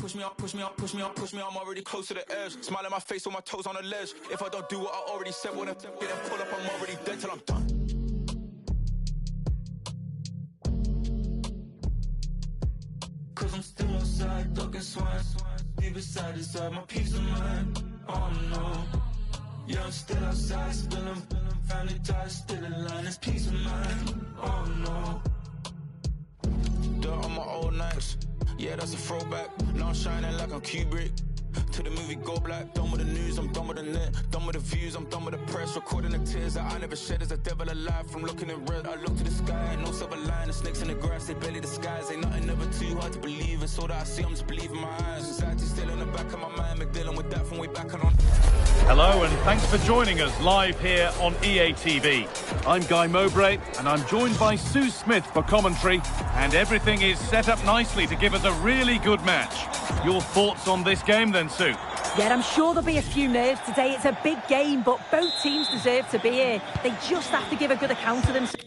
push me up, push me up, push me up, push me up. I'm already close to the edge. Smile in my face, all my toes on the ledge. If I don't do what I already said, when I then pull up, I'm already dead till I'm done. Cause I'm still outside, ducking swine. Deep inside my peace of mind. Oh no. Yeah, I'm still outside, spilling family ties, still in line, it's peace of mind. Oh no. Dirt on my old nights, yeah, that's a throwback. Now I'm shining like I'm Kubrick. To the movie Go Black, done with the news, I'm done with the net. Done with the views, I'm done with the press. Recording the tears that I never shed. As a devil alive from looking in red. I look to the sky, no silver line. The snakes in the grass, they barely disguise. Ain't nothing ever too hard to believe. It's all that I see, I'm just believing my eyes. Anxiety still in the back of my mind. Been dealing with that from way back on. Hello and thanks for joining us live here on EA TV. I'm Guy Mowbray and I'm joined by Sue Smith for commentary, and everything is set up nicely to give us a really good match. Your thoughts on this game then, Sue? Yeah, I'm sure there'll be a few nerves today. It's a big game, but both teams deserve to be here. They just have to give a good account of themselves.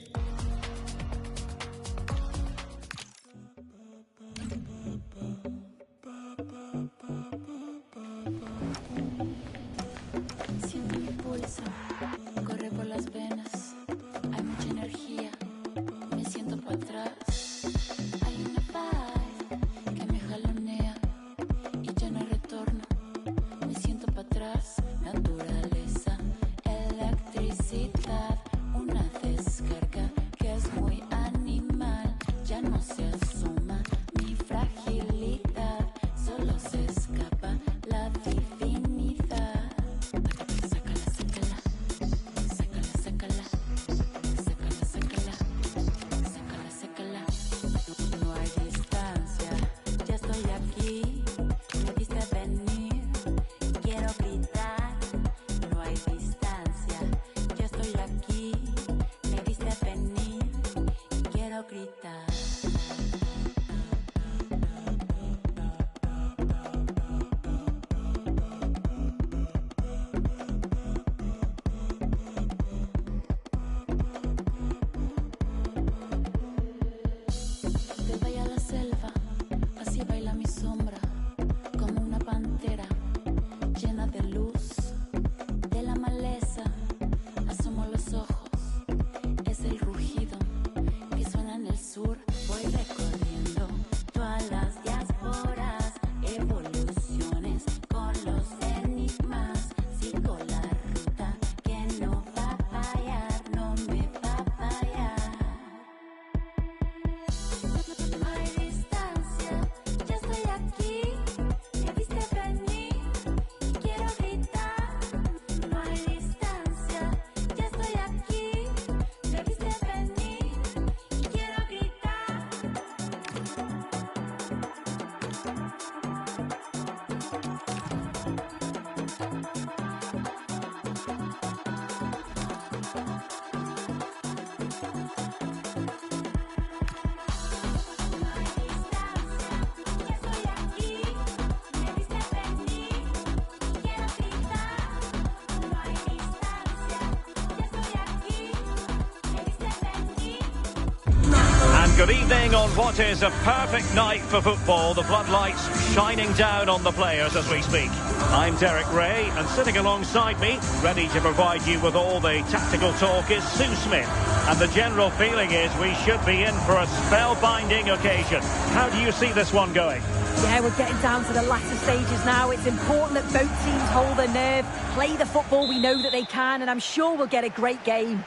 Good evening on what is a perfect night for football. The floodlights shining down on the players as we speak. I'm Derek Ray, and sitting alongside me, ready to provide you with all the tactical talk, is Sue Smith. And the general feeling is we should be in for a spellbinding occasion. How do you see this one going? Yeah, we're getting down to the latter stages now. It's important that both teams hold their nerve, play the football we know that they can, and I'm sure we'll get a great game.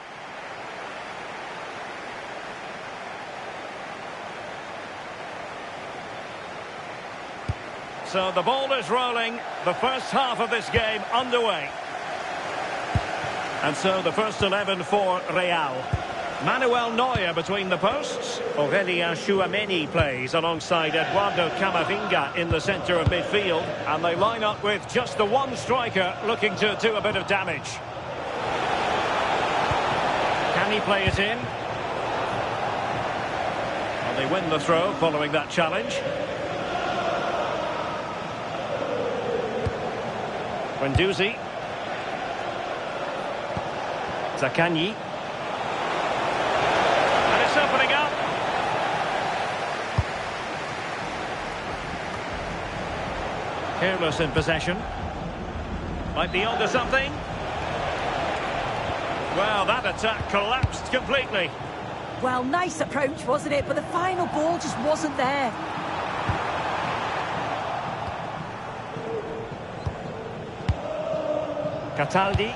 So the ball is rolling, the first half of this game underway. And so the first 11 for Real. Manuel Neuer between the posts. Aurelien Chouameni plays alongside Eduardo Camavinga in the centre of midfield. And they line up with just the one striker looking to do a bit of damage. Can he play it in? Well, they win the throw following that challenge. Guendouzi. Zaccagni. And it's opening up. Careless in possession. Might be onto something. Well, that attack collapsed completely. Well, nice approach, wasn't it? But the final ball just wasn't there. Cataldi.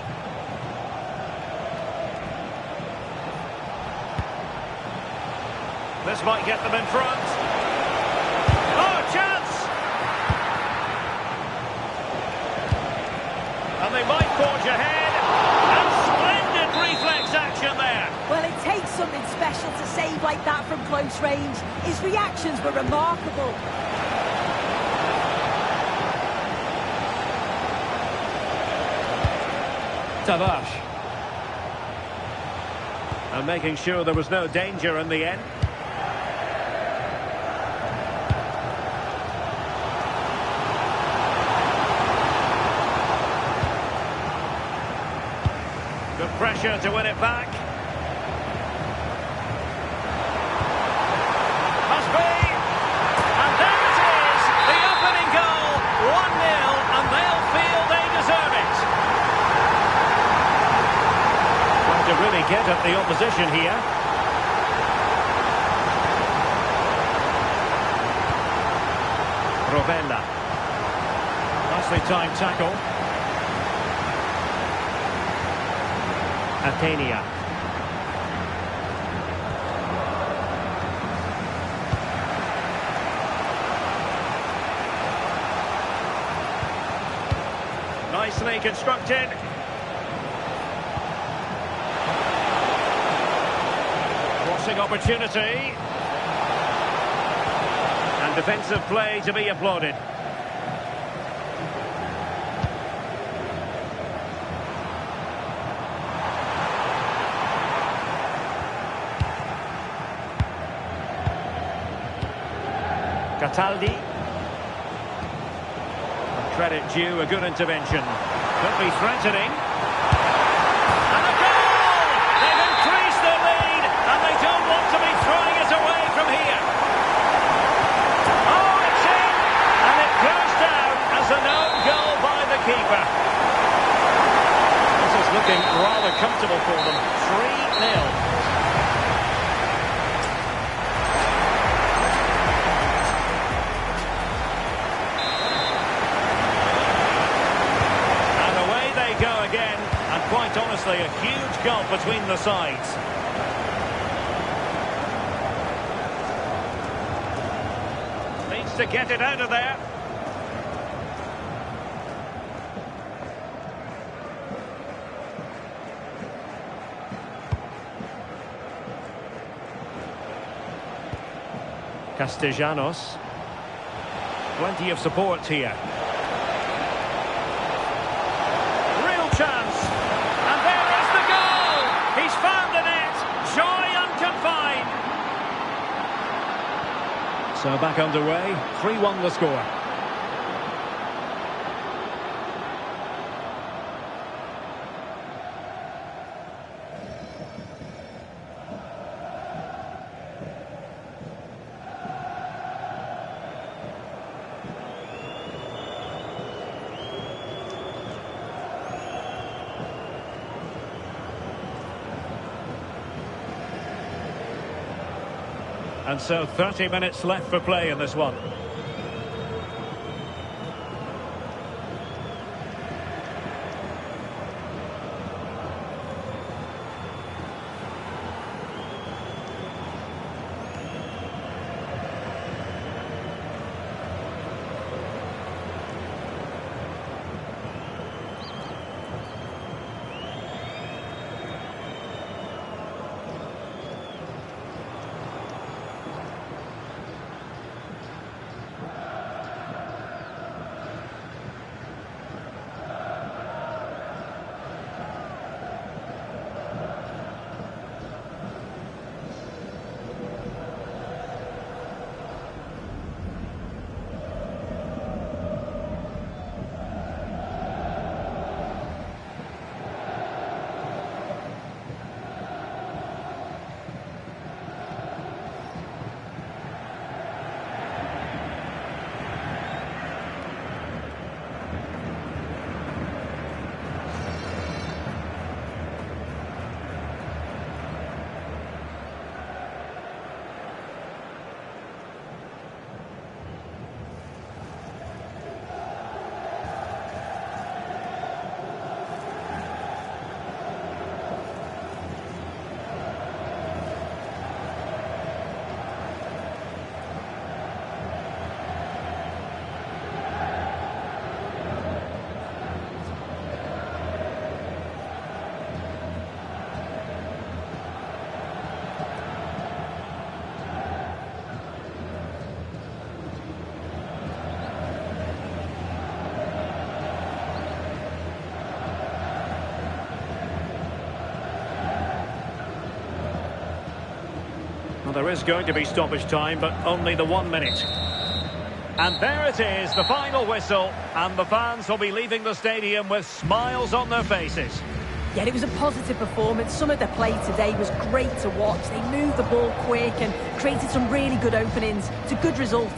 This might get them in front. Oh, chance! And they might forge ahead. And splendid reflex action there. Well, it takes something special to save like that from close range. His reactions were remarkable. Tavares. And making sure there was no danger in the end. Good pressure to win it back. Must be. And there it is. The opening goal. 1-0, and they'll feel they deserve it. Trying to really get at the opposition here. Rovella. Nicely timed tackle. Atenia. Nicely constructed. Crossing opportunity. And defensive play to be applauded. Cataldi. Credit due, a good intervention. Could be threatening. And a goal! They've increased their lead, and they don't want to be throwing it away from here. Oh, it's in! And it goes down as an own goal by the keeper. This is looking rather comfortable for them. 3-0. Quite honestly, a huge gulf between the sides. Needs to get it out of there. Castellanos. Plenty of support here. Real chance. He's found the net. Joy unconfined. So back underway. 3-1 the score. And so 30 minutes left for play in this one. Well, there is going to be stoppage time, but only the 1 minute. And there it is, the final whistle, and the fans will be leaving the stadium with smiles on their faces. Yeah, it was a positive performance. Some of their play today was great to watch. They moved the ball quick and created some really good openings. It's a good result.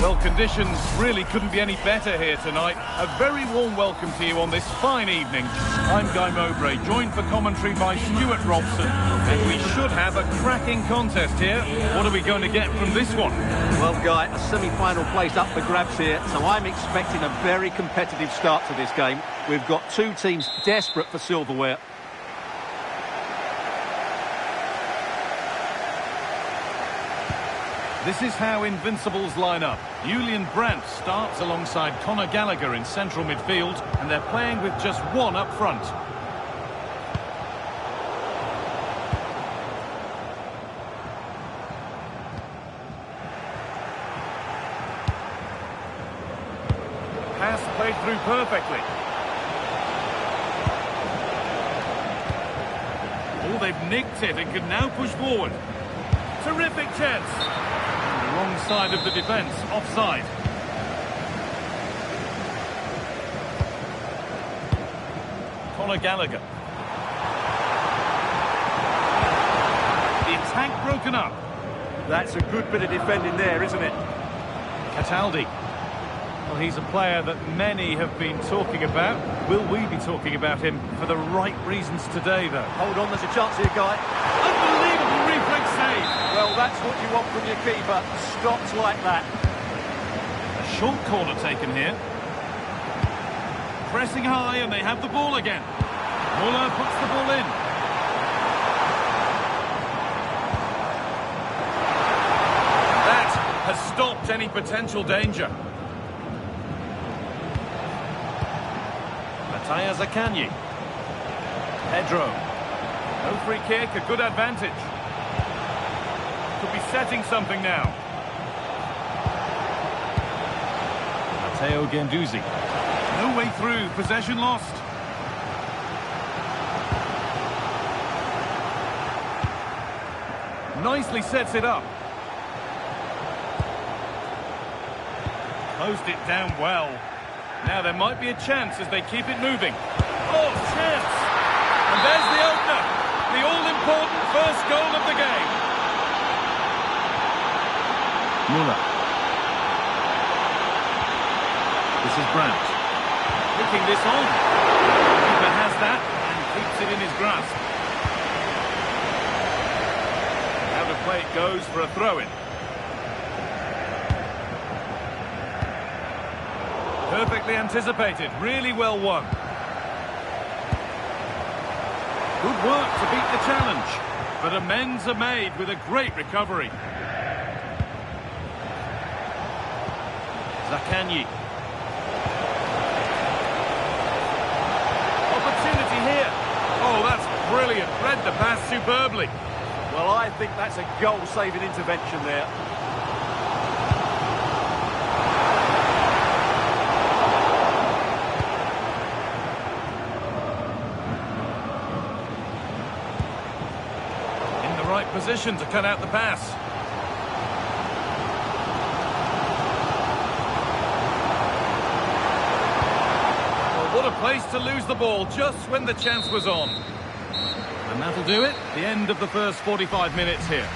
Well, conditions really couldn't be any better here tonight. A very warm welcome to you on this fine evening. I'm Guy Mowbray, joined for commentary by Stuart Robson, and we should have a cracking contest here. What are we going to get from this one? Well, Guy, a semi-final place up for grabs here, so I'm expecting a very competitive start to this game. We've got two teams desperate for silverware. This is how Invincibles line up. Julian Brandt starts alongside Conor Gallagher in central midfield, and they're playing with just one up front. Pass played through perfectly. Oh, they've nicked it and can now push forward. Terrific chance. Wrong side of the defence, offside. Conor Gallagher. The attack broken up. That's a good bit of defending there, isn't it? Cataldi. Well, he's a player that many have been talking about. Will we be talking about him for the right reasons today, though? Hold on, there's a chance here, Guy. Unbelievable reflex save. Well, that's what you want from your keeper. Stops like that. A short corner taken here. Pressing high, and they have the ball again. Muller puts the ball in. That has stopped any potential danger. Mattia Zaccagni. Pedro. No free kick, a good advantage. Could be setting something now. Matteo Guendouzi. No way through, possession lost. Nicely sets it up. Closed it down well. Now there might be a chance as they keep it moving. Oh, chance! And there's the opener. The all-important first goal of the game. Muller. This is Brandt. Picking this on. The keeper has that and keeps it in his grasp. Out of play it goes for a throw-in. Perfectly anticipated, really well won. Good work to beat the challenge, but amends are made with a great recovery. Zaccagni. Opportunity here. Oh, that's brilliant. Read the pass superbly. Well, I think that's a goal-saving intervention there. In the right position to cut out the pass. Place to lose the ball just when the chance was on. And that'll do it. The end of the first 45 minutes here.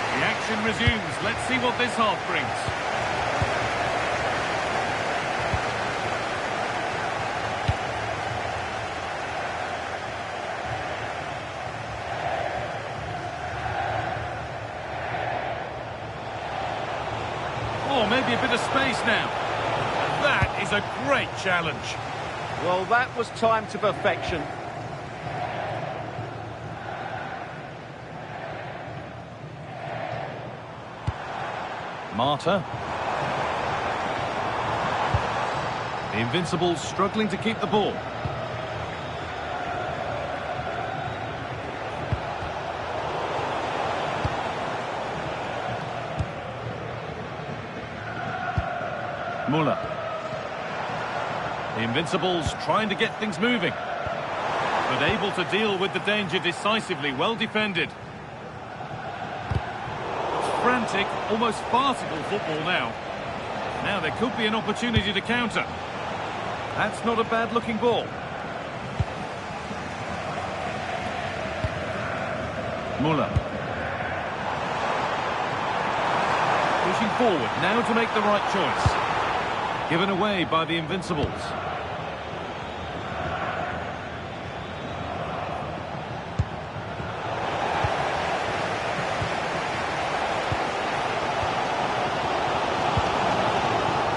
The action resumes. Let's see what this half brings. Oh, maybe a bit of space now. That is a great challenge. Well, that was timed to perfection. Marta. The Invincibles struggling to keep the ball. Muller. The Invincibles trying to get things moving, but able to deal with the danger decisively. Well defended. Frantic, almost farcical football now. Now there could be an opportunity to counter. That's not a bad looking ball. Muller. Pushing forward now to make the right choice. Given away by the Invincibles.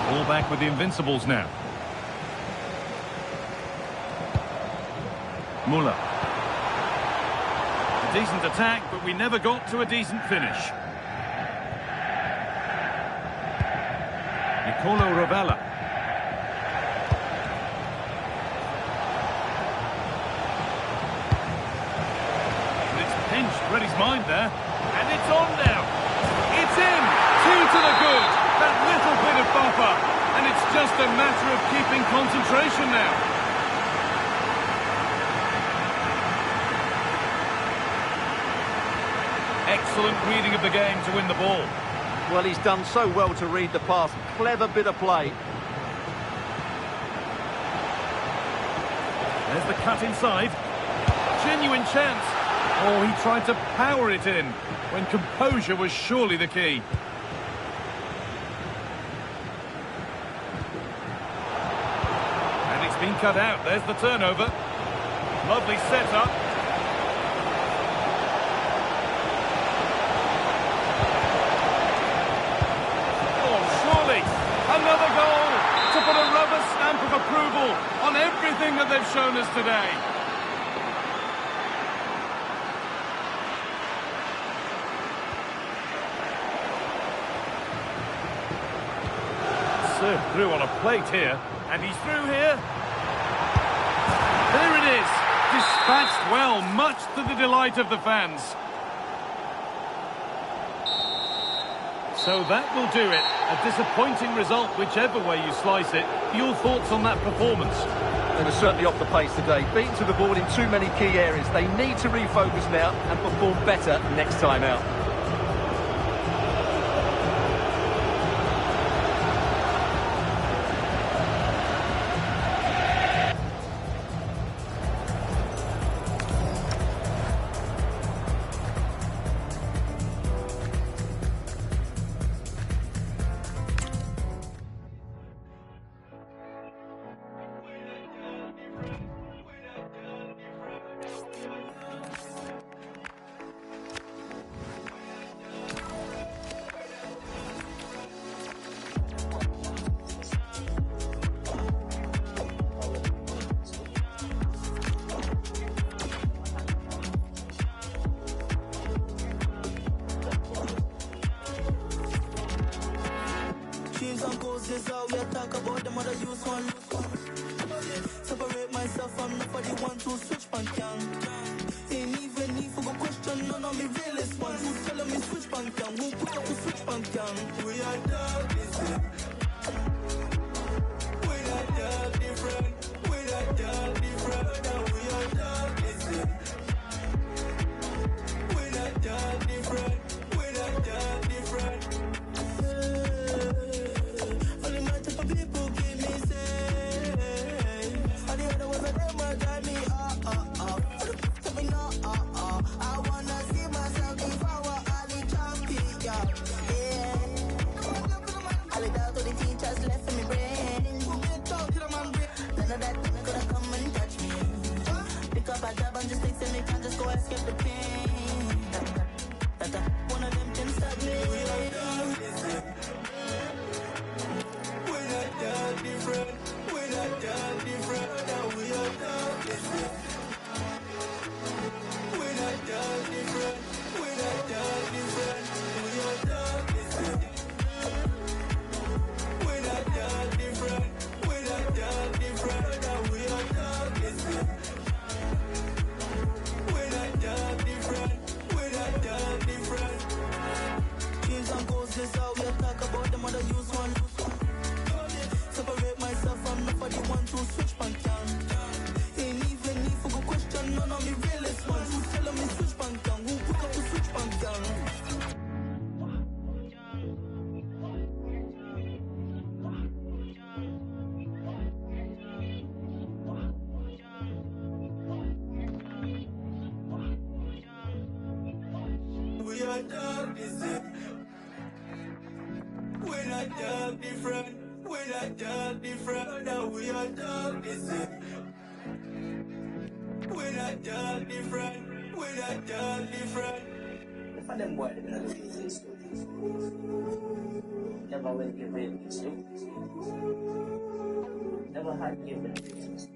Ball back with the Invincibles now. Muller. A decent attack, but we never got to a decent finish. Nicolo Ravella. And it's pinched, read his mind there. And it's on now. It's in. 2 to the good. That little bit of buffer. And it's just a matter of keeping concentration now. Excellent reading of the game to win the ball. Well, he's done so well to read the pass. Clever bit of play. There's the cut inside. Genuine chance. Oh, he tried to power it in when composure was surely the key. And it's been cut out. There's the turnover. Lovely setup. Another goal to put a rubber stamp of approval on everything that they've shown us today. Served through on a plate here, and he's through here. There it is, dispatched well, much to the delight of the fans. So that will do it. A disappointing result, whichever way you slice it. Your thoughts on that performance? They were certainly off the pace today. Beaten to the ball in too many key areas. They need to refocus now and perform better next time out. Is how we talk about them other use one. Separate myself, I'm not for the one to switch pan can. Ain't even need for go question none of me realest ones. Who telling me switch pan can? Who put up to switch pan can? We are dark, listen. We are dark different. We are dark different. We are dark, listen. We are dark different. We This is how we talk about them other use one. Separate myself from nobody one to switch bank down. Ain't even need for go question none of me realest ones. Who telling me switch bank down? Who pick up the switch bank down? We are dog different. We're not dog different. We're not dog different. Now we are dog different. We're not dog different. We're not dog different. If I them boy, they're gonna do this. Never will give in this. Never had given this.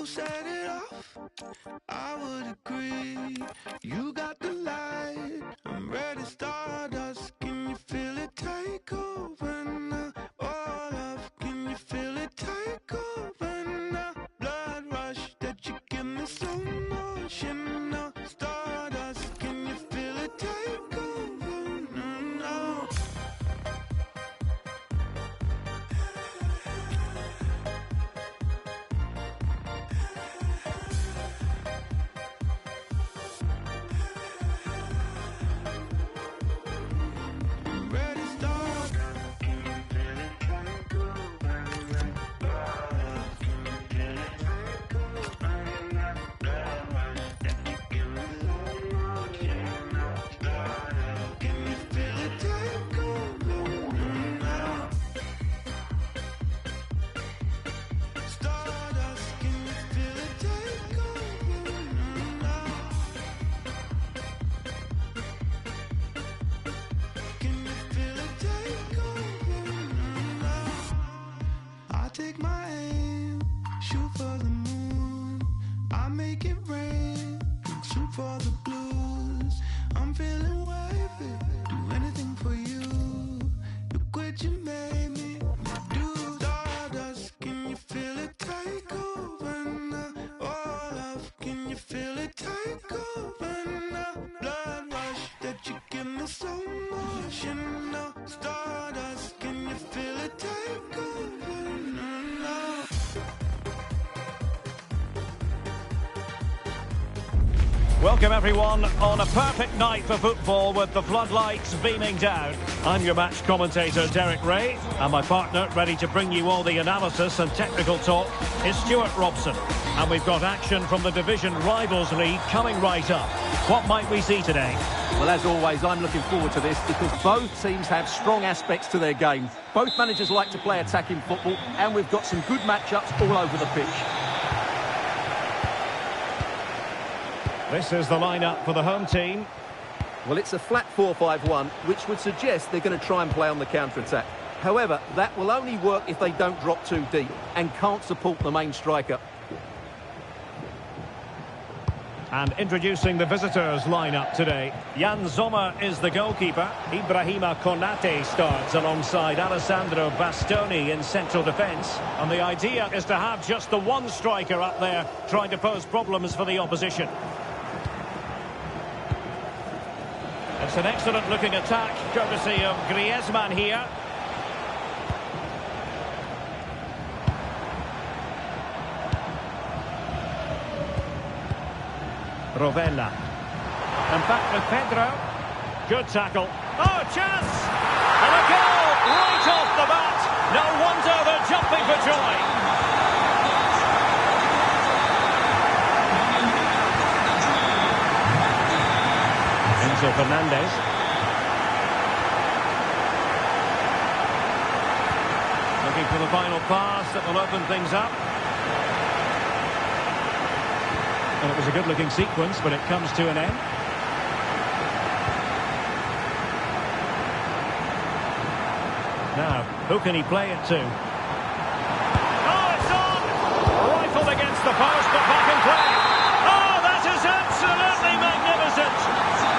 set it off, I would agree. You got the light, I'm ready, stardust. Can you feel it take over now? All of, can you feel it take over now? Blood rush that you give me so much, and now stardust. Can you feel it take over now? Ready, start. Can you feel it take over now? Can you feel it take over now? Blood rush that you give me so much, and now stardust. Can you feel it take over now? Stardust, can you feel it take over now? Can you feel it take over now? I take my aim, shoot for the moon. I make it rain, shoot for the blues. I'm feeling wavy, do anything for you. Look what you made me do. Stardust, can you feel it take over now? All of, can you feel it take over now? Blood rush that you give me so much, and now stardust, can you feel it take over now? Welcome everyone on a perfect night for football with the floodlights beaming down. I'm your match commentator Derek Ray, and my partner ready to bring you all the analysis and technical talk is Stuart Robson. And we've got action from the Division Rivals League coming right up. What might we see today? Well, as always, I'm looking forward to this because both teams have strong aspects to their game. Both managers like to play attacking football, and we've got some good matchups all over the pitch. This is the lineup for the home team. Well, it's a flat 4-5-1, which would suggest they're going to try and play on the counter-attack. However, that will only work if they don't drop too deep and can't support the main striker. And introducing the visitors lineup today. Jan Sommer is the goalkeeper. Ibrahima Konate starts alongside Alessandro Bastoni in central defence. And the idea is to have just the one striker up there trying to pose problems for the opposition. It's an excellent looking attack, courtesy of Griezmann here. Rovella. And back with Pedro. Good tackle. Oh, chance! And a goal right off the bat. No wonder they're jumping for joy. Enzo Fernandez. Looking for the final pass that will open things up. And it was a good-looking sequence, but it comes to an end. Now, who can he play it to? Oh, it's on! Rifled against the post, but back in play. Oh, that is absolutely magnificent!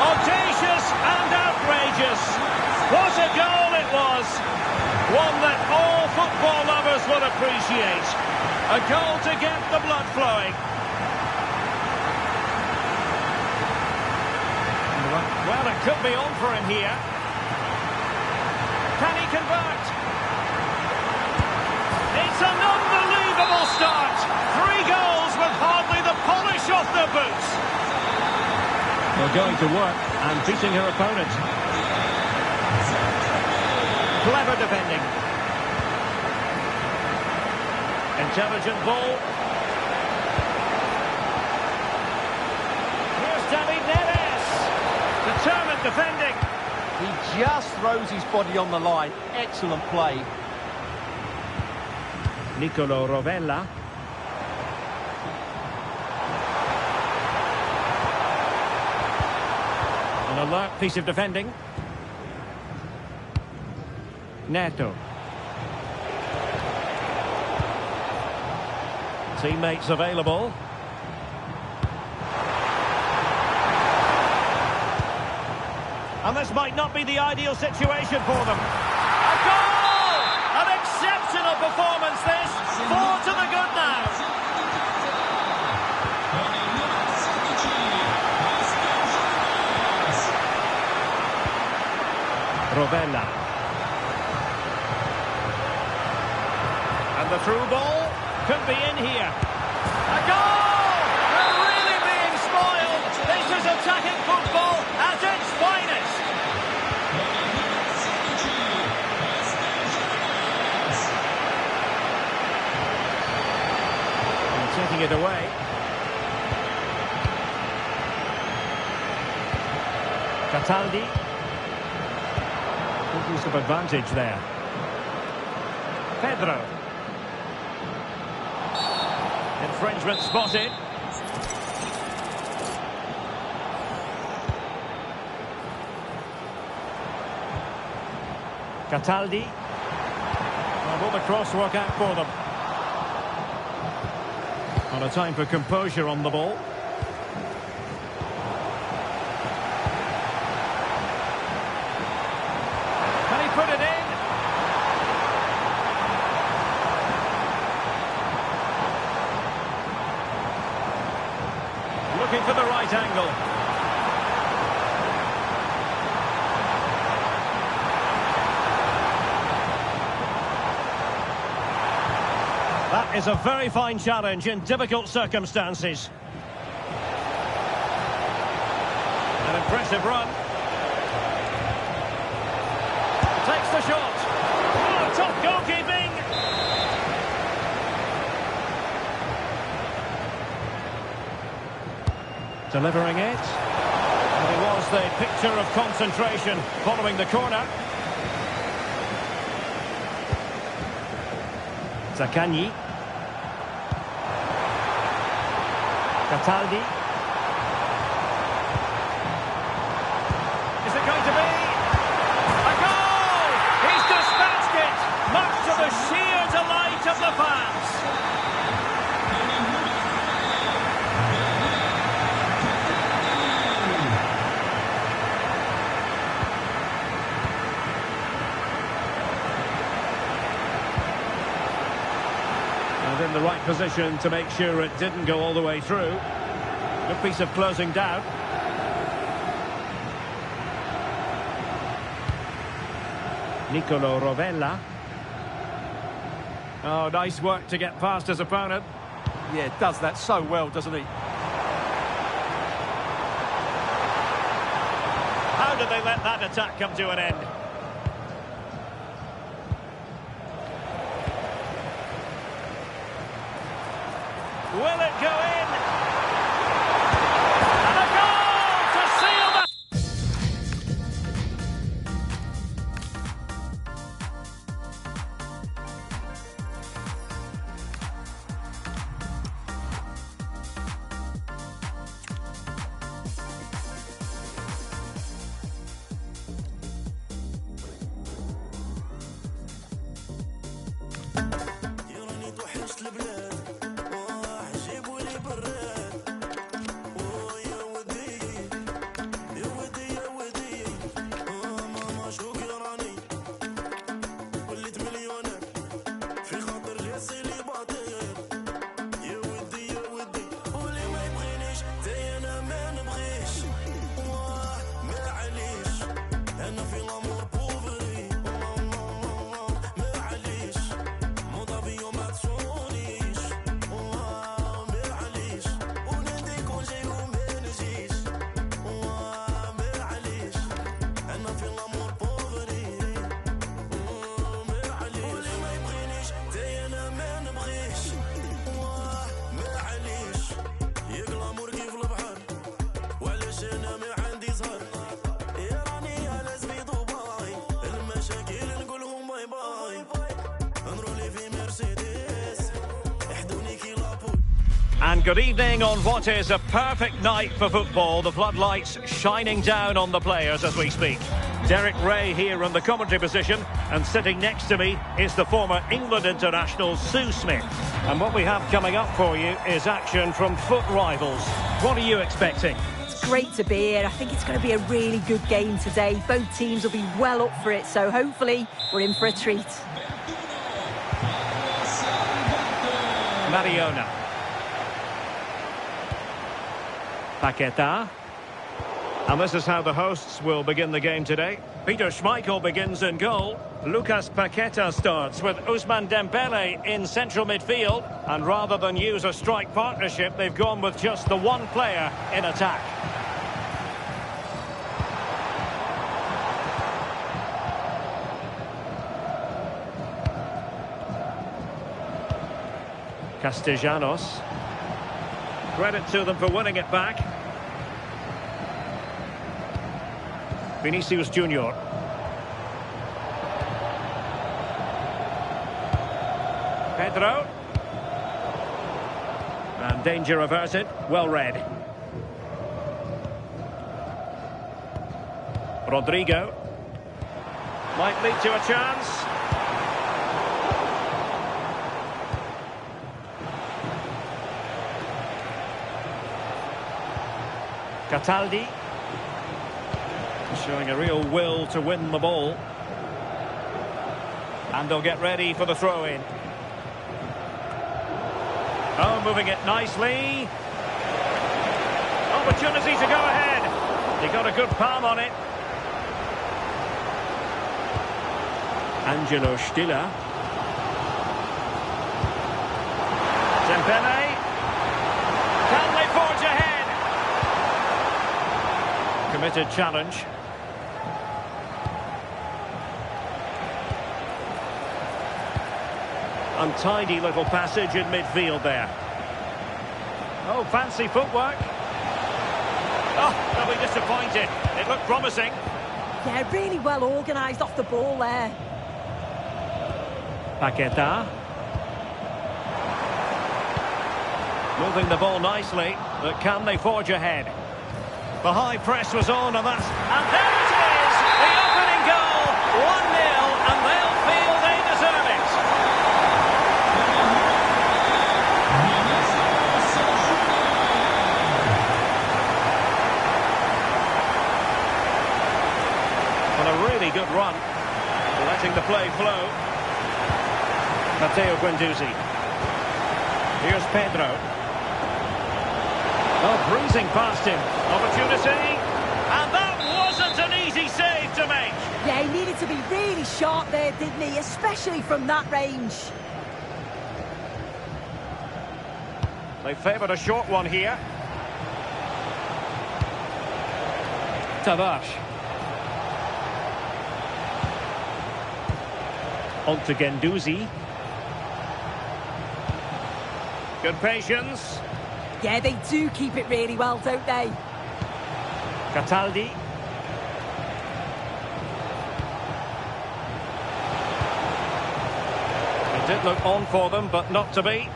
Audacious and outrageous. What a goal it was! One that all football lovers will appreciate. A goal to get the blood flowing. Well, it could be on for him here. Can he convert? It's an unbelievable start. 3 goals with hardly the polish off their boots. They're going to work and beating her opponent. Clever defending. Intelligent ball. Here's David Neres. Determined defending. He just throws his body on the line. Excellent play. Nicolo Rovella. An alert piece of defending. Neto. Teammates available. And this might not be the ideal situation for them. A goal! An exceptional performance this. 4 to the good now. Rovella. And the through ball could be in here. A goal! They're really being spoiled. This is attacking football at its finest. And taking it away. Cataldi. Good use of advantage there. Pedro. Infringement spotted. Cataldi. Well, will the cross work out for them? On a time for composure on the ball. Can he put it in? Looking for the right angle. That is a very fine challenge in difficult circumstances. An impressive run. Takes the shot. Oh, top goalkeeping. Delivering it. And it was the picture of concentration following the corner. Zaccagni. Cataldi. Is it going to be? A goal! He's dispatched it, much to the sheer delight of the fans. And in the right position to make sure it didn't go all the way through. Good piece of closing down. Nicolo Rovella. Oh, nice work to get past his opponent. Yeah, does that so well, doesn't he? How did they let that attack come to an end? Will it go in? And a goal to seal that! And good evening on what is a perfect night for football. The floodlights shining down on the players as we speak. Derek Ray here in the commentary position, and sitting next to me is the former England international Sue Smith. And what we have coming up for you is action from foot rivals. What are you expecting? It's great to be here. I think it's going to be a really good game today. Both teams will be well up for it, so hopefully we're in for a treat. Mariona. Paqueta. And this is how the hosts will begin the game today. Peter Schmeichel begins in goal. Lucas Paqueta starts with Ousmane Dembele in central midfield. And rather than use a strike partnership, they've gone with just the one player in attack. Castellanos. Credit to them for winning it back. Vinicius Junior. Pedro. And danger averted. Well read. Rodrigo. Might lead to a chance. Cataldi. Showing a real will to win the ball. And they'll get ready for the throw-in. Oh, moving it nicely. Opportunity to go ahead. He got a good palm on it. Angelo Stiller. Dembele. Can they forge ahead? Committed challenge. Untidy little passage in midfield there. Oh, fancy footwork. Oh, they'll be disappointed. It looked promising. Yeah, really well organised off the ball there. Paqueta. Moving the ball nicely, but can they forge ahead? The high press was on, and that's... And there it is! The opening goal! 1-0, and they'll feel they deserve it. And a really good run. Letting the play flow. Matteo Guendouzi. Here's Pedro. Oh, breezing past him. Opportunity. And that wasn't an easy save to make. Yeah, he needed to be really sharp there, didn't he? Especially from that range. They favoured a short one here. Tavares. On to Guendouzi. Good patience. Yeah, they do keep it really well, don't they? Cataldi. It did look on for them, but not to be.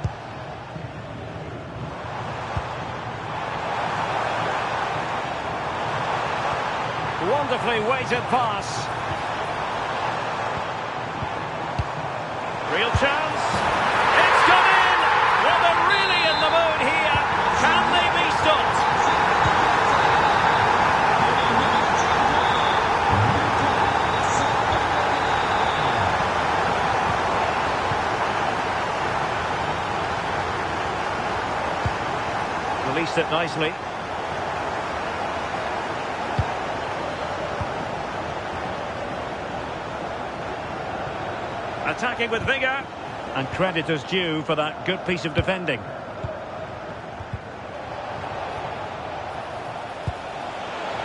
Wonderfully weighted pass. Real chance. It's gone in! Well, they're really in the mood here. Can they be stopped? Released it nicely. Attacking with vigour. And credit is due for that good piece of defending.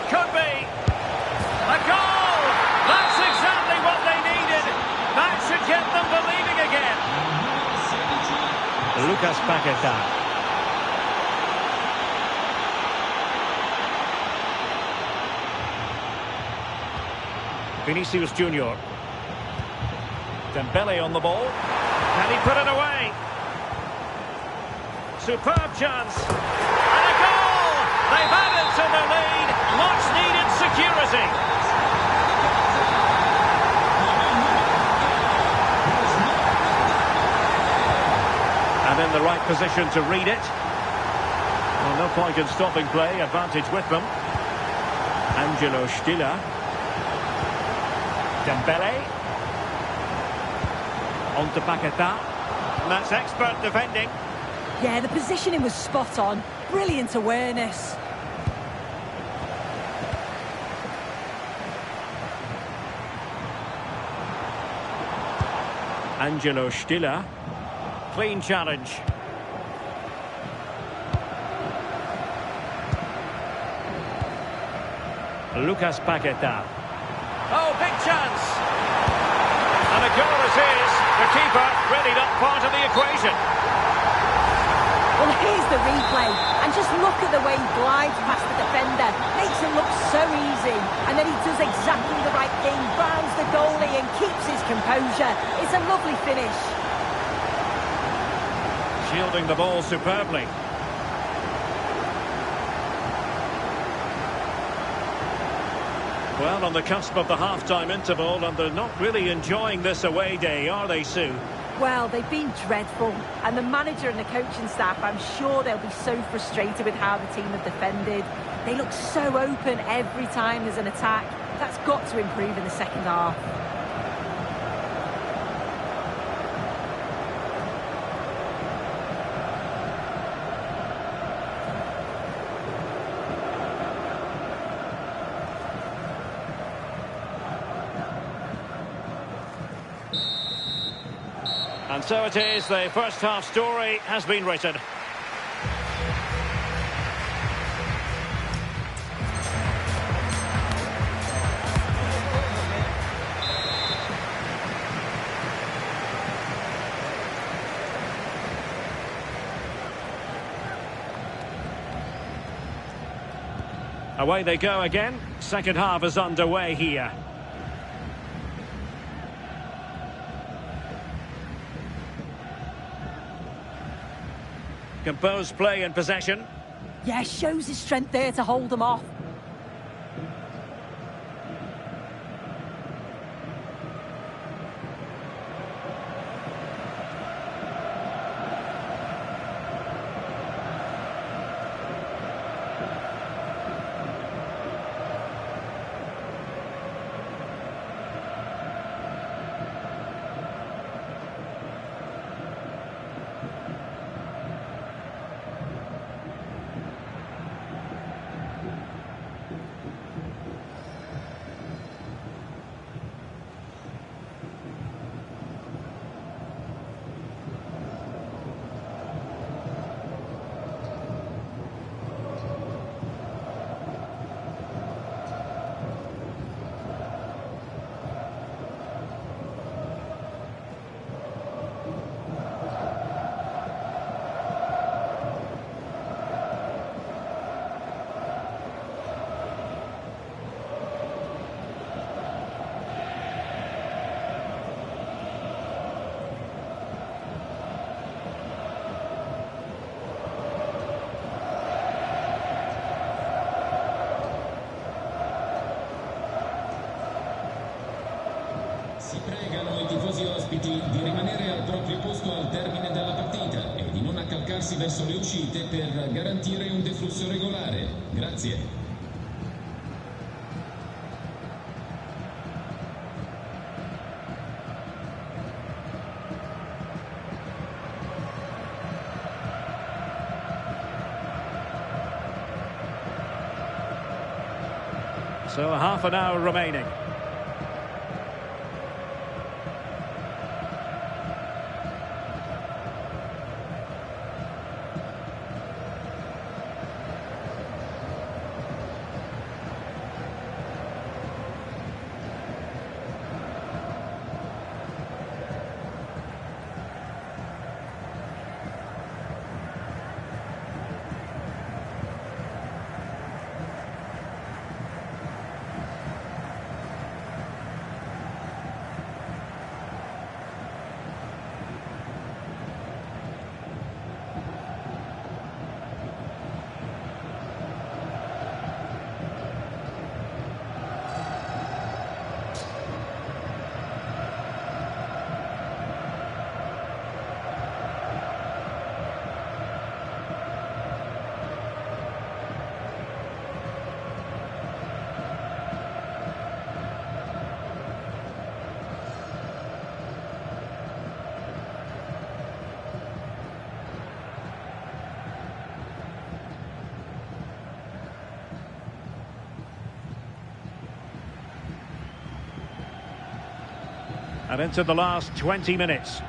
Could be. A goal! That's exactly what they needed. That should get them believing again. Lucas Paqueta. Vinicius Junior. Dembele on the ball. Can he put it away? superb chance. And a goal! They've added to the lead. Much needed security. And in the right position to read it. Well, no point in stopping play. Advantage with them. Angelo Stiller. Dembele. On to Paquetá. And that's expert defending. Yeah, the positioning was spot on. Brilliant awareness. Angelo Stiller. Clean challenge. Lucas Paquetá. Oh, big chance! And a goal it is. The keeper really not part of the equation. Well, here's the replay. And just look at the way he glides past the defender. Makes it look so easy. And then he does exactly the right thing. Grounds the goalie and keeps his composure. It's a lovely finish. Shielding the ball superbly. Well, on the cusp of the half-time interval, and they're not really enjoying this away day, are they, Sue? Well, they've been dreadful. And the manager and the coaching staff, I'm sure they'll be so frustrated with how the team have defended. They look so open every time there's an attack. That's got to improve in the second half. And so it is, the first half story has been written. Away they go again. Second half is underway here. Composed play in possession. Yeah, shows his strength there to hold them off. Si pregano I tifosi ospiti di rimanere al proprio posto al termine della partita e di non accalcarsi verso le uscite per garantire un deflusso regolare. Grazie. So a half an hour remaining. And into the last 20 minutes.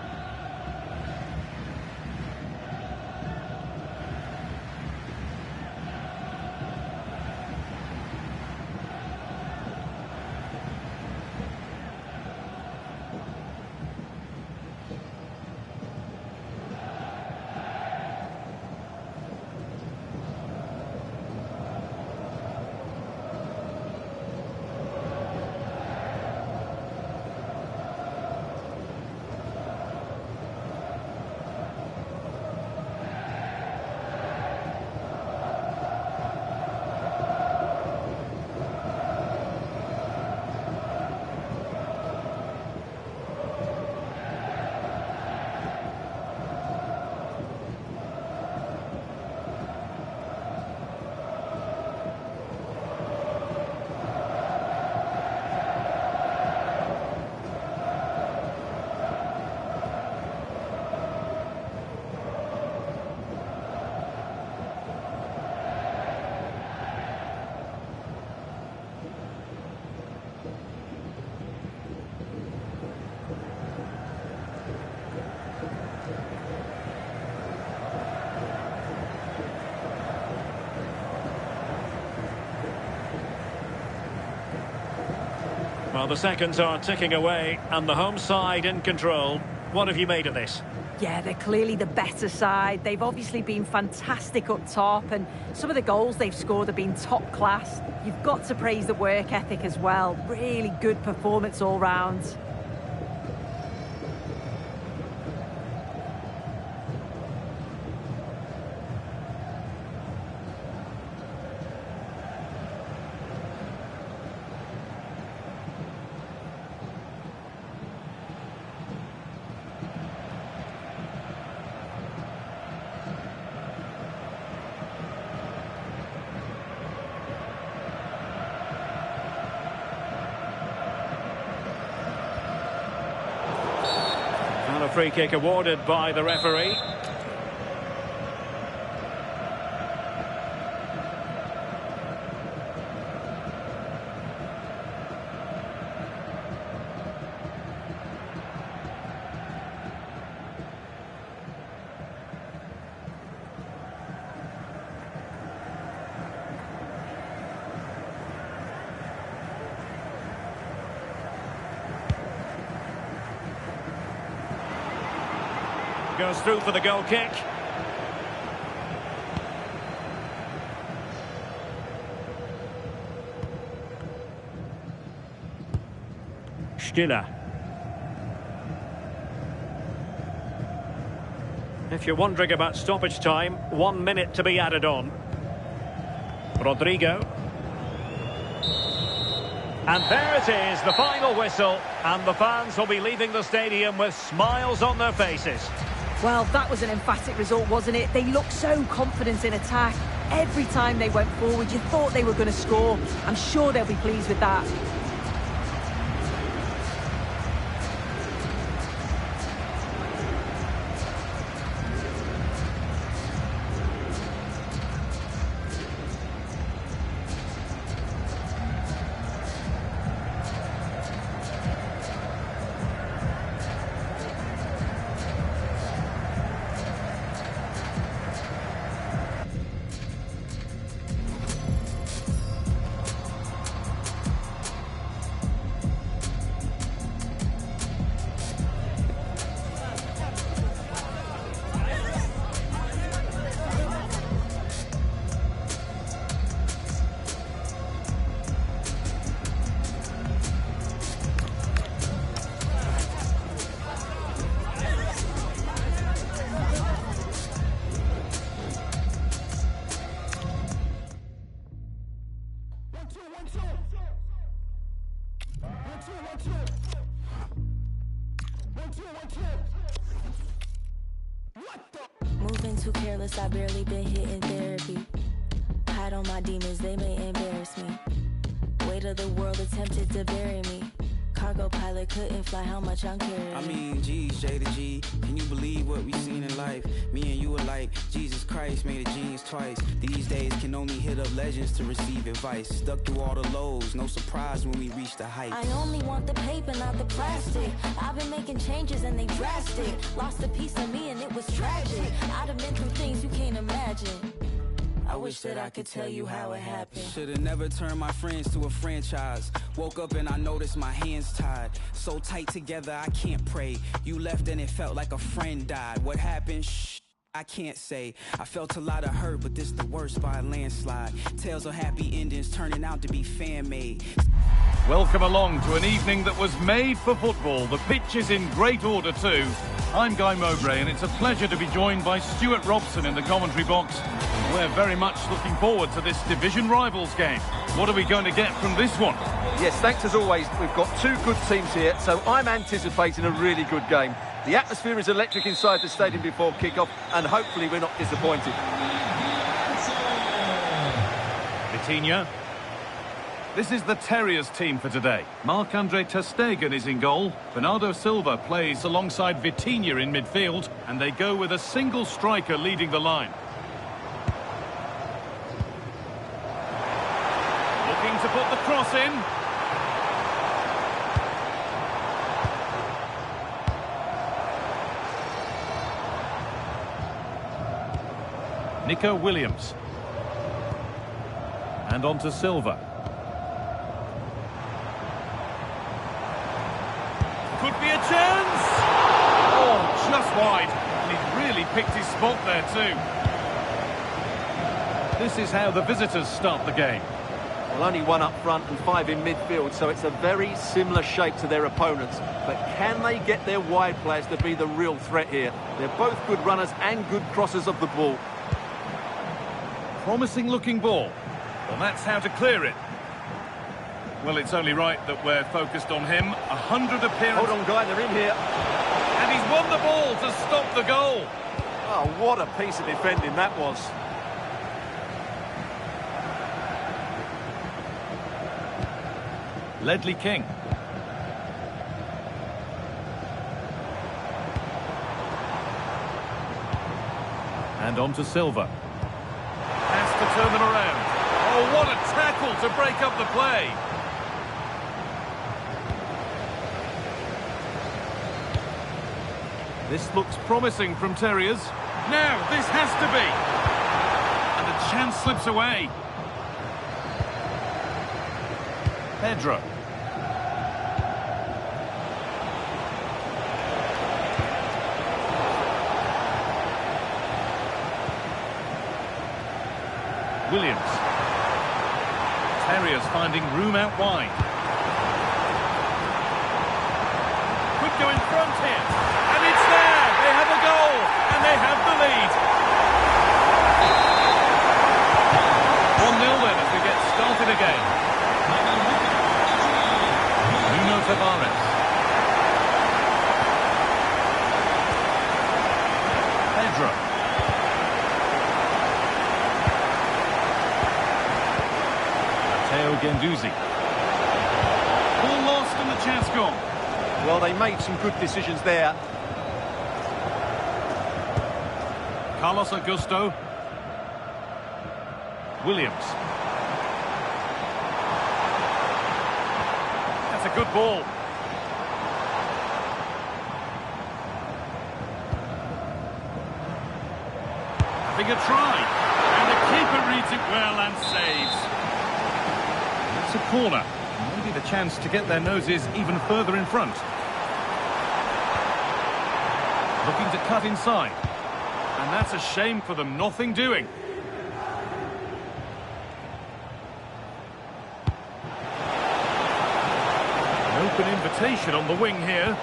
Well, the seconds are ticking away and the home side in control. What have you made of this? Yeah, they're clearly the better side. They've obviously been fantastic up top, and some of the goals they've scored have been top class. You've got to praise the work ethic as well. Really good performance all round. And a free kick awarded by the referee. Goes through for the goal kick. Stiller. If you're wondering about stoppage time, 1 minute to be added on. Rodrigo. And there it is, the final whistle, and the fans will be leaving the stadium with smiles on their faces. Well, that was an emphatic result, wasn't it? They looked so confident in attack. Every time they went forward, you thought they were going to score. I'm sure they'll be pleased with that. Moving too careless, I barely been hitting therapy. Hide on my demons, they may embarrass me. Weight of the world attempted to bury me. cargo pilot, couldn't fly how much I'm carrying. I mean, G's, J to G. Can you believe what we've seen in life? Me and you are like Jesus Christ made a genius twice. These days can only hit up legends to receive advice. Stuck through all the lows, no surprise when we reach the heights. I only want the paper, not the plastic. I've been making changes and they drastic. Lost a piece of me and it was tragic. I'd have been through things you can't imagine. I wish that I could tell you how it happened. Should've never turned my friends to a franchise. Woke up and I noticed my hands tied. So tight together I can't pray. You left and it felt like a friend died. What happened? Shh, I can't say. I felt a lot of hurt, but this the worst by a landslide. Tales of happy endings turning out to be fan-made. Welcome along to an evening that was made for football. The pitch is in great order too. I'm Guy Mowbray and it's a pleasure to be joined by Stuart Robson in the commentary box. We're very much looking forward to this division rivals game. What are we going to get from this one? Yes, thanks as always. We've got two good teams here, so I'm anticipating a really good game. The atmosphere is electric inside the stadium before kick-off, and hopefully we're not disappointed. Vitinha. This is the Terriers team for today. Marc-Andre ter Stegen is in goal. Bernardo Silva plays alongside Vitinha in midfield, and they go with a single striker leading the line. Looking to put the cross in. Nico Williams. And on to Silva. Could be a chance! Oh, just wide. And he really picked his spot there too. This is how the visitors start the game. Well, only one up front and five in midfield, so it's a very similar shape to their opponents. But can they get their wide players to be the real threat here? They're both good runners and good crossers of the ball. Promising looking ball. Well, that's how to clear it. Well, it's only right that we're focused on him. 100 appearances. Hold on, Guy, they're in here. And he's won the ball to stop the goal. Oh, what a piece of defending that was. Ledley King. And on to Silva. Has to turn them around. Oh, what a tackle to break up the play. This looks promising from Terriers. Now, this has to be. And the chance slips away. Pedro. Williams. Terriers finding room out wide. Could go in front here. And it's there! They have a goal! And they have the lead. 1-0 then as we get started again. Nuno Tavares. Pedro. Matteo Guendouzi. Ball lost and the chance gone. Well, they made some good decisions there. Carlos Augusto. Williams. That's a good ball. Having a try. And the keeper reads it well and saves. It's a corner. Maybe the chance to get their noses even further in front. Looking to cut inside. And that's a shame for them, nothing doing. An open invitation on the wing here.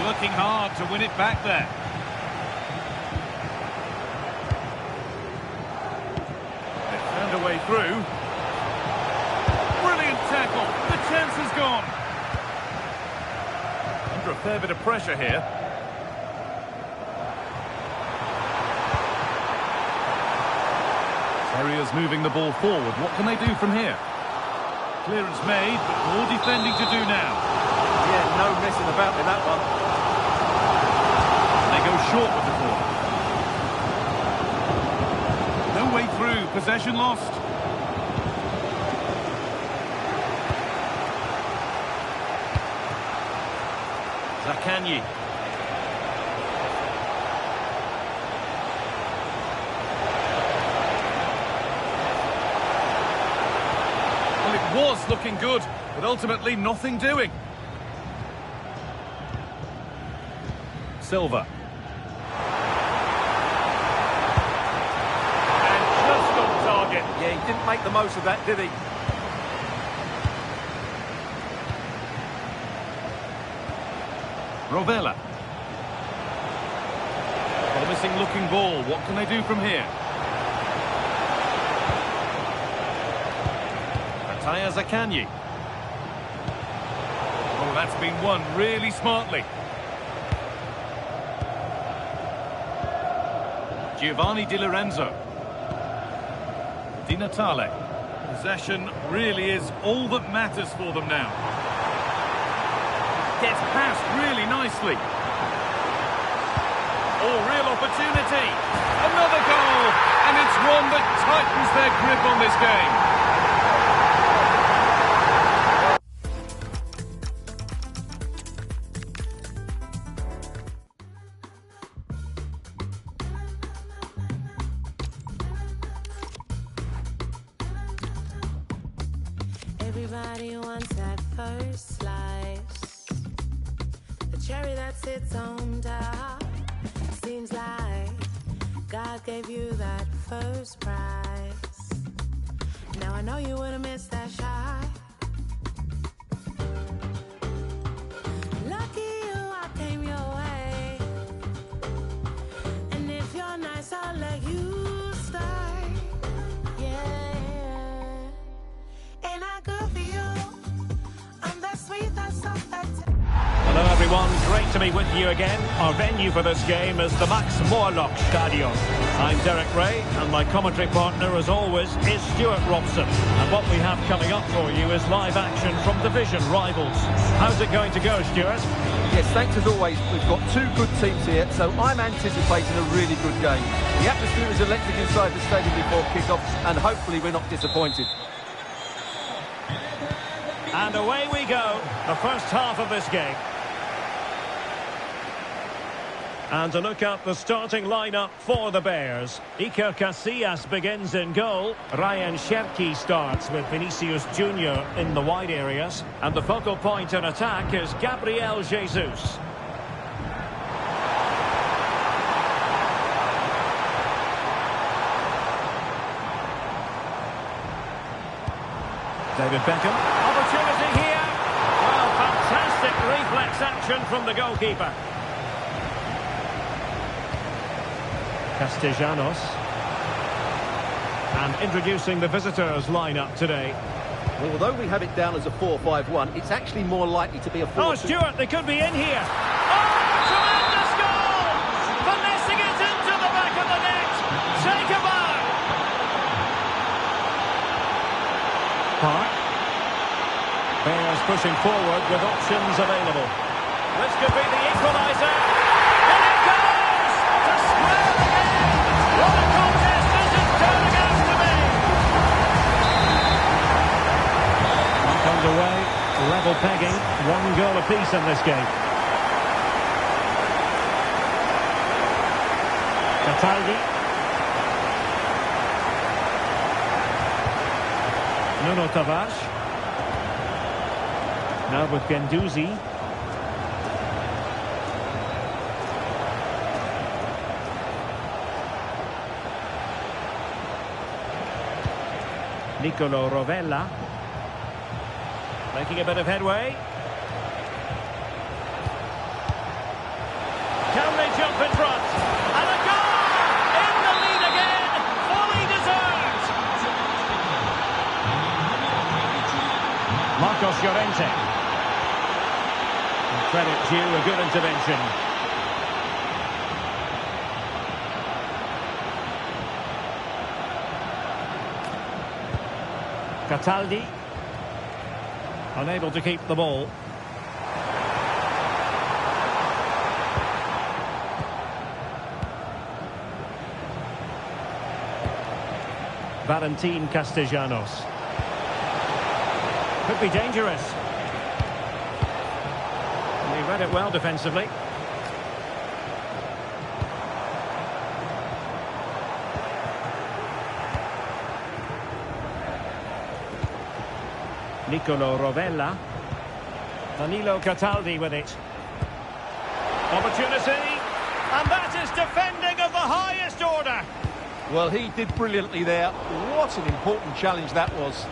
Working hard to win it back there. They found a way through. Brilliant tackle. The chance is gone. Under a fair bit of pressure here. Terriers moving the ball forward. What can they do from here? Clearance made, but more defending to do now. Yeah, no messing about with that one. They go short with the ball. No way through, possession lost. Zakanyi. Well, it was looking good, but ultimately nothing doing. Silva. And just on target. Yeah, he didn't make the most of that, did he? Rovella. Promising looking ball. What can they do from here? Mattia Zakanyi. Oh, that's been won really smartly. Giovanni Di Lorenzo. Di Natale. Possession really is all that matters for them now. Gets past really nicely. Oh, real opportunity. Another goal. And it's one that tightens their grip on this game. Everybody wants that first slice, the cherry that sits on top. Seems like God gave you that first prize. Now I know you would've missed that shot. Lucky you, I came your way. And if you're nice, I'll let you stay. Yeah. Ain't I good for you? I'm that sweet, that soft, that Hello everyone, great to be with you again. Our venue for this game is the Max Morlock Stadion. I'm Derek Ray, and my commentary partner, as always, is Stuart Robson. And what we have coming up for you is live action from division rivals. How's it going to go, Stuart? Yes, thanks as always. We've got two good teams here, so I'm anticipating a really good game. The atmosphere is electric inside the stadium before kick-off, and hopefully we're not disappointed. And away we go, the first half of this game. And to look at the starting lineup for the Bears. Iker Casillas begins in goal. Ryan Cherki starts with Vinicius Junior in the wide areas. And the focal point in attack is Gabriel Jesus. David Beckham. Opportunity here. Well, fantastic reflex action from the goalkeeper. Castellanos. And introducing the visitors lineup today. Well, although we have it down as a 4-5-1, it's actually more likely to be a 4-2. Oh, Stuart, they could be in here. Oh, tremendous goal! Finessing it into the back of the net. Take a bow. Park. Bears pushing forward with options available. This could be the equaliser. And it goes to square again. What a contest this is turning out to be. Back underway, level pegging, 1 goal apiece in this game. Cataldi. Nuno Tavares. Now with Guendouzi. Nicolo Rovella. Making a bit of headway. Can they jump in front? And a goal! In the lead again! Fully deserved! Marcos Llorente. Credit due, a good intervention. Cataldi. Unable to keep the ball. Valentin Castellanos. Could be dangerous. And he read it well defensively. Nicolo Rovella. Danilo Cataldi with it. Opportunity. And that is defending of the highest order. Well, he did brilliantly there. What an important challenge that was.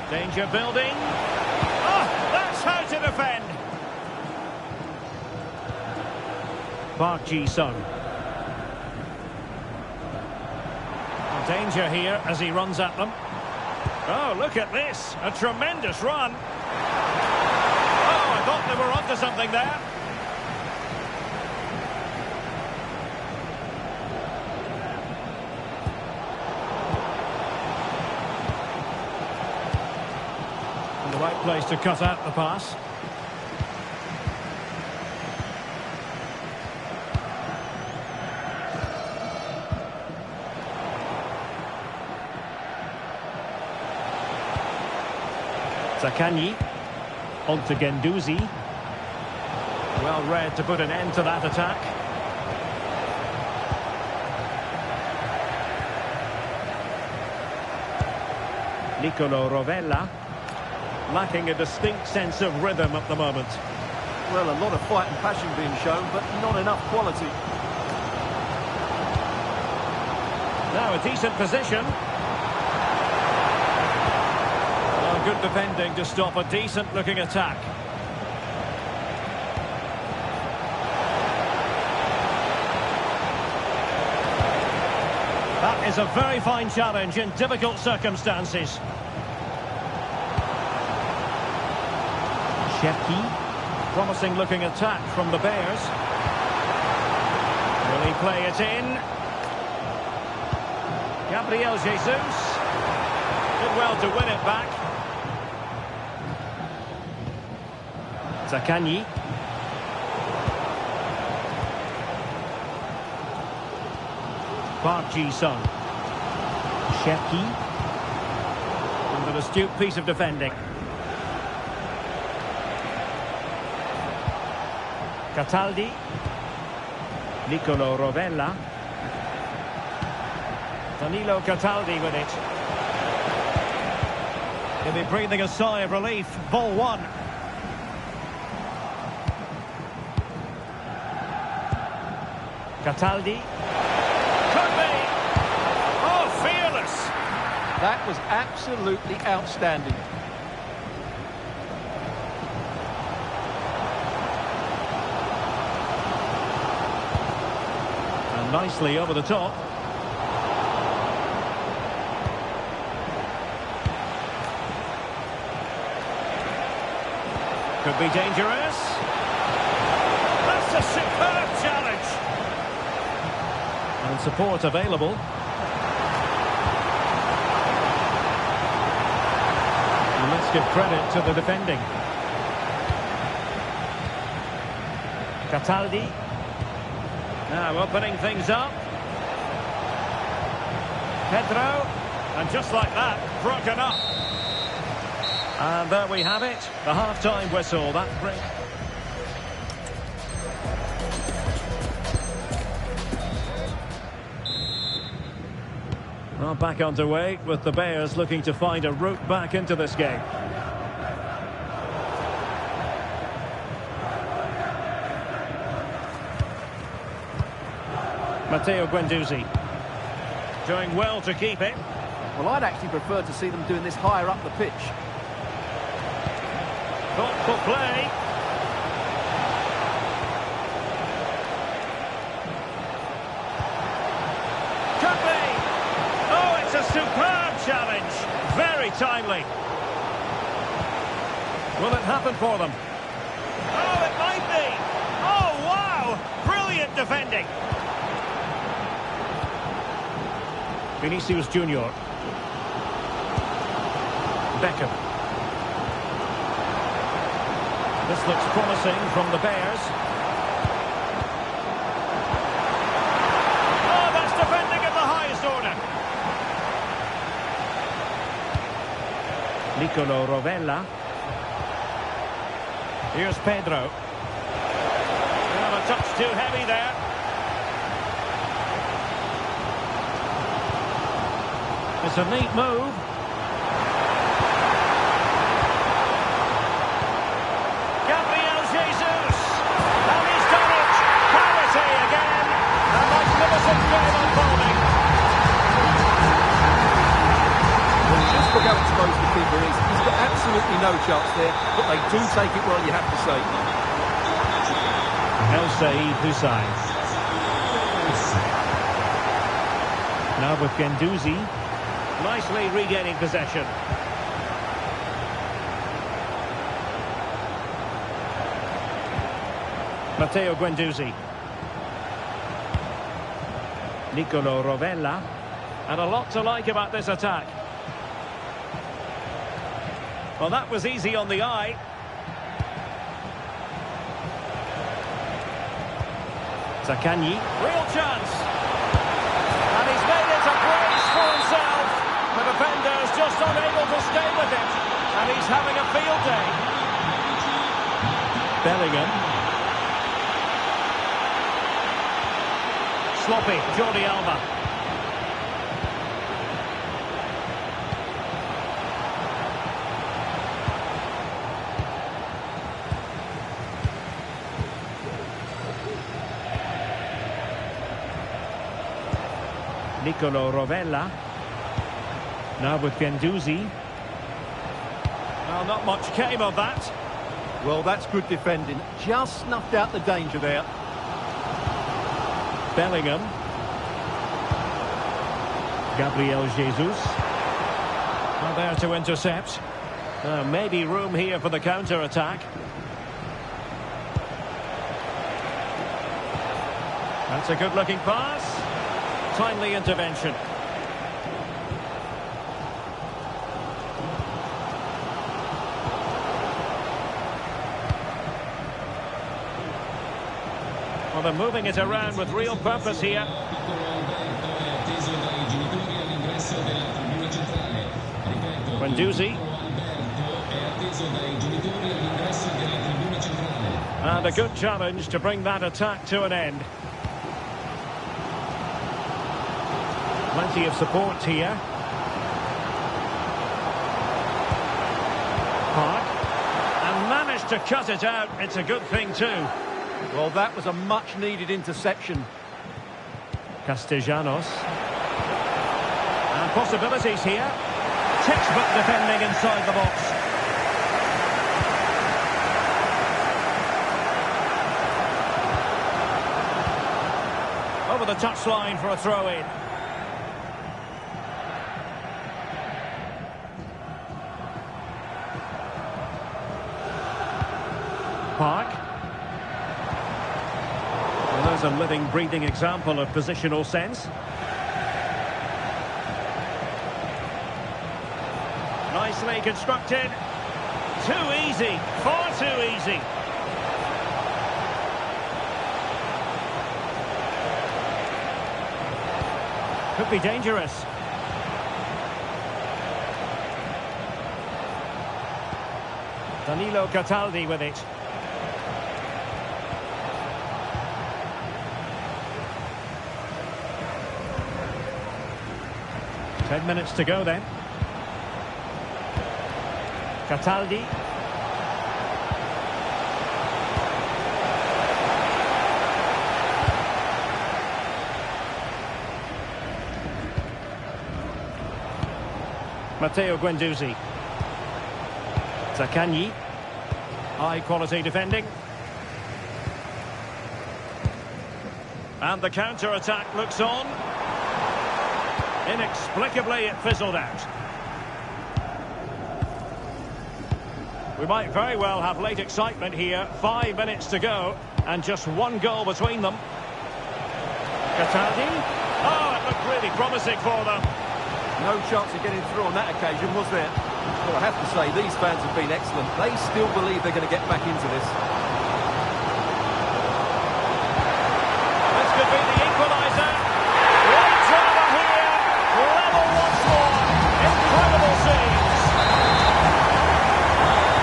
Danger building. Oh, that's how to defend. Park Ji-sung. Danger here as he runs at them. Oh, look at this. A tremendous run. Oh, I thought they were onto something there. And the right place to cut out the pass. Zaccagni, on to Guendouzi. Well read to put an end to that attack. Nicolo Rovella, lacking a distinct sense of rhythm at the moment. Well, a lot of fight and passion being shown, but not enough quality. Now a decent position. Good defending to stop a decent-looking attack. That is a very fine challenge in difficult circumstances. Cherki, promising-looking attack from the Bears. Will he play it in? Gabriel Jesus did well to win it back. Zaccagni. Park Ji-sung. Cherki. And an astute piece of defending. Cataldi. Nicolo Rovella. Danilo Cataldi with it. He'll be breathing a sigh of relief. Ball one. Cataldi. Could be. Oh, fearless. That was absolutely outstanding. And nicely over the top. Could be dangerous. That's a superb challenge. And support available. And let's give credit to the defending. Cataldi. Now opening things up. Pedro. And just like that, broken up. And there we have it. The half-time whistle. That brings... Well, back underway with the Bears looking to find a route back into this game. Matteo Guendouzi doing well to keep it. Well, I'd actually prefer to see them doing this higher up the pitch. Thoughtful play. Could be. Oh, it's a superb challenge. Very timely. Will it happen for them? Oh, it might be. Oh, wow. Brilliant defending. Vinicius Junior. Beckham. This looks promising from the Bears. Oh, that's defending at the highest order. Nicolo Rovella. Here's Pedro. Oh, a touch too heavy there. It's a neat move. Gabriel Jesus. And he's done it. Parity again. A magnificent game unfolding. Well, just look how exposed the keeper is. He's got absolutely no chance there, but they do take it well, you have to say. El Said Hussein. Now with Guendouzi. Nicely regaining possession. Matteo Guendouzi. Nicolo Rovella. And a lot to like about this attack. Well, that was easy on the eye. Zaccagni. Real chance. And he's made it a brace for himself. The defender's just unable to stay with it. And he's having a field day. Bellingham. Sloppy, Jordi Alba. Nicolo Rovella. Now with Guendouzi. Well, not much came of that. Well, that's good defending. Just snuffed out the danger there. Bellingham. Gabriel Jesus. Well, there to intercept. Maybe room here for the counter-attack. That's a good-looking pass. Timely intervention. Well, they're moving it around with real purpose here. Guendouzi. And a good challenge to bring that attack to an end. Plenty of support here. Park. And managed to cut it out. It's a good thing too. Well, that was a much-needed interception. Castellanos. And possibilities here. Textbook defending inside the box. Over the touchline for a throw-in. Park. Well, there's a living, breathing example of positional sense. Nicely constructed. Too easy. Far too easy. Could be dangerous. Danilo Cataldi with it. Ten minutes to go then. Cataldi. Matteo Guendouzi. Zaccagni. High quality defending. And the counter-attack looks on. Inexplicably, it fizzled out. We might very well have late excitement here. 5 minutes to go, and just one goal between them. Cataldi. Oh, it looked really promising for them. No chance of getting through on that occasion, was there? Well, I have to say, these fans have been excellent. They still believe they're going to get back into this. This could be the equaliser. Great drama here. Level once more. Incredible scenes.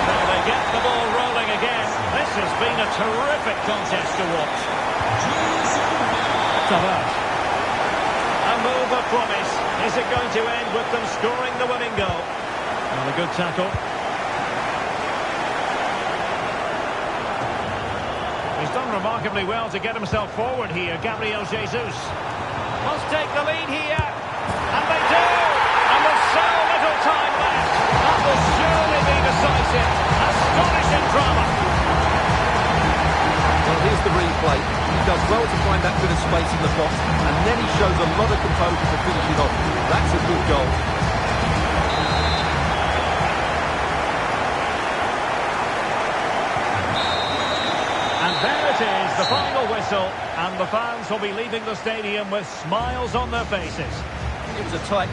Now they get the ball rolling again. This has been a terrific contest to watch. Tavares. A move of promise. Is it going to end with them scoring the winning goal? And a good tackle. He's done remarkably well to get himself forward here, Gabriel Jesus. Must take the lead here. And they do! And with so little time left, that will surely be decisive. Astonishing drama. Well, here's the replay. He does well to find that bit of space in the box, and then he shows a lot of composure to finish it off. That's a good goal. And there it is, the final whistle, and the fans will be leaving the stadium with smiles on their faces. It was a tight...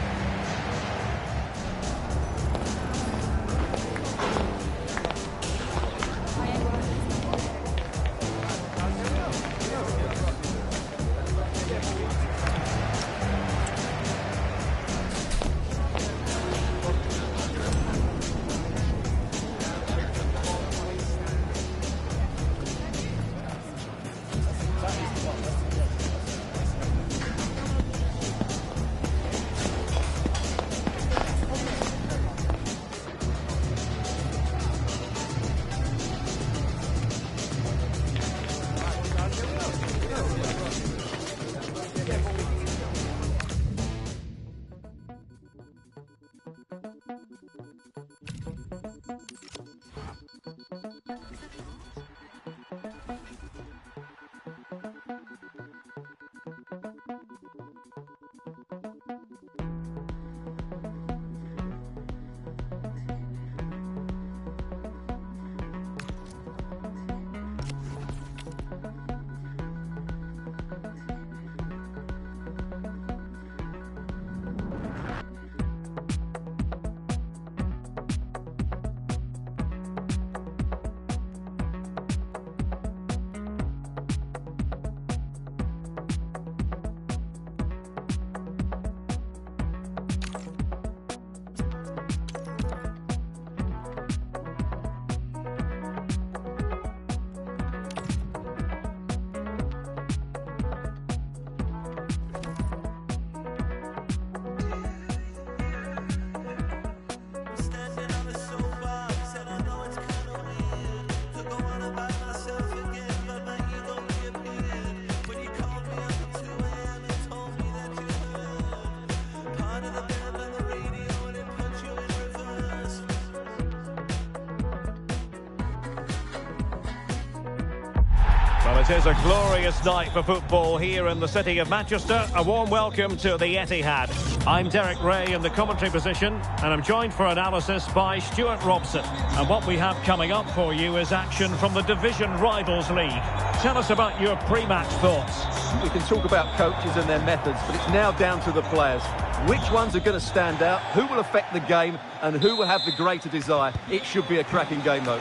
It is a glorious night for football here in the city of Manchester. A warm welcome to the Etihad. I'm Derek Ray in the commentary position, and I'm joined for analysis by Stuart Robson. And what we have coming up for you is action from the Division Rivals League. Tell us about your pre-match thoughts. We can talk about coaches and their methods, but it's now down to the players. Which ones are going to stand out, who will affect the game, and who will have the greater desire? It should be a cracking game, though.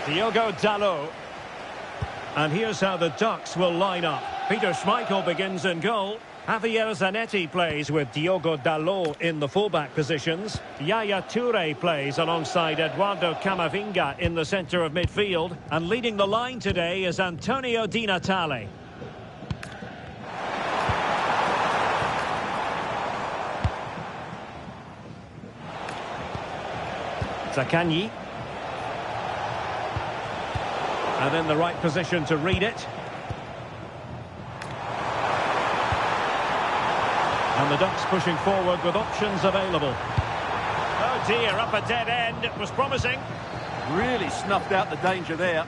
Diogo Dalot. And here's how the Ducks will line up. Peter Schmeichel begins in goal. Javier Zanetti plays with Diogo Dalot in the fullback positions. Yaya Toure plays alongside Eduardo Camavinga in the centre of midfield. And leading the line today is Antonio Di Natale. Zaccagni. And in the right position to read it. And the Ducks pushing forward with options available. Oh dear, up a dead end. It was promising. Really snuffed out the danger there.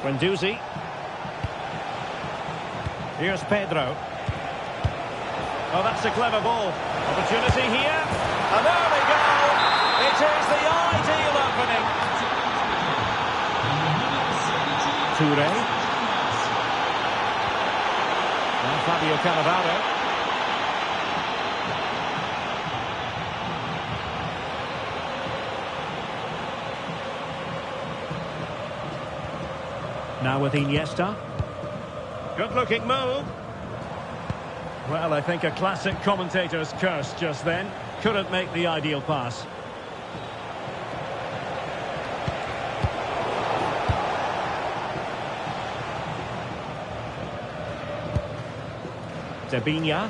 Guendouzi. Here's Pedro. Oh, that's a clever ball. Opportunity here. And there we go. It is the ideal opening. Toure. Fabio Cannavaro. Now with Iniesta. Good-looking move. Well, I think a classic commentator's curse just then. Couldn't make the ideal pass. Debinya.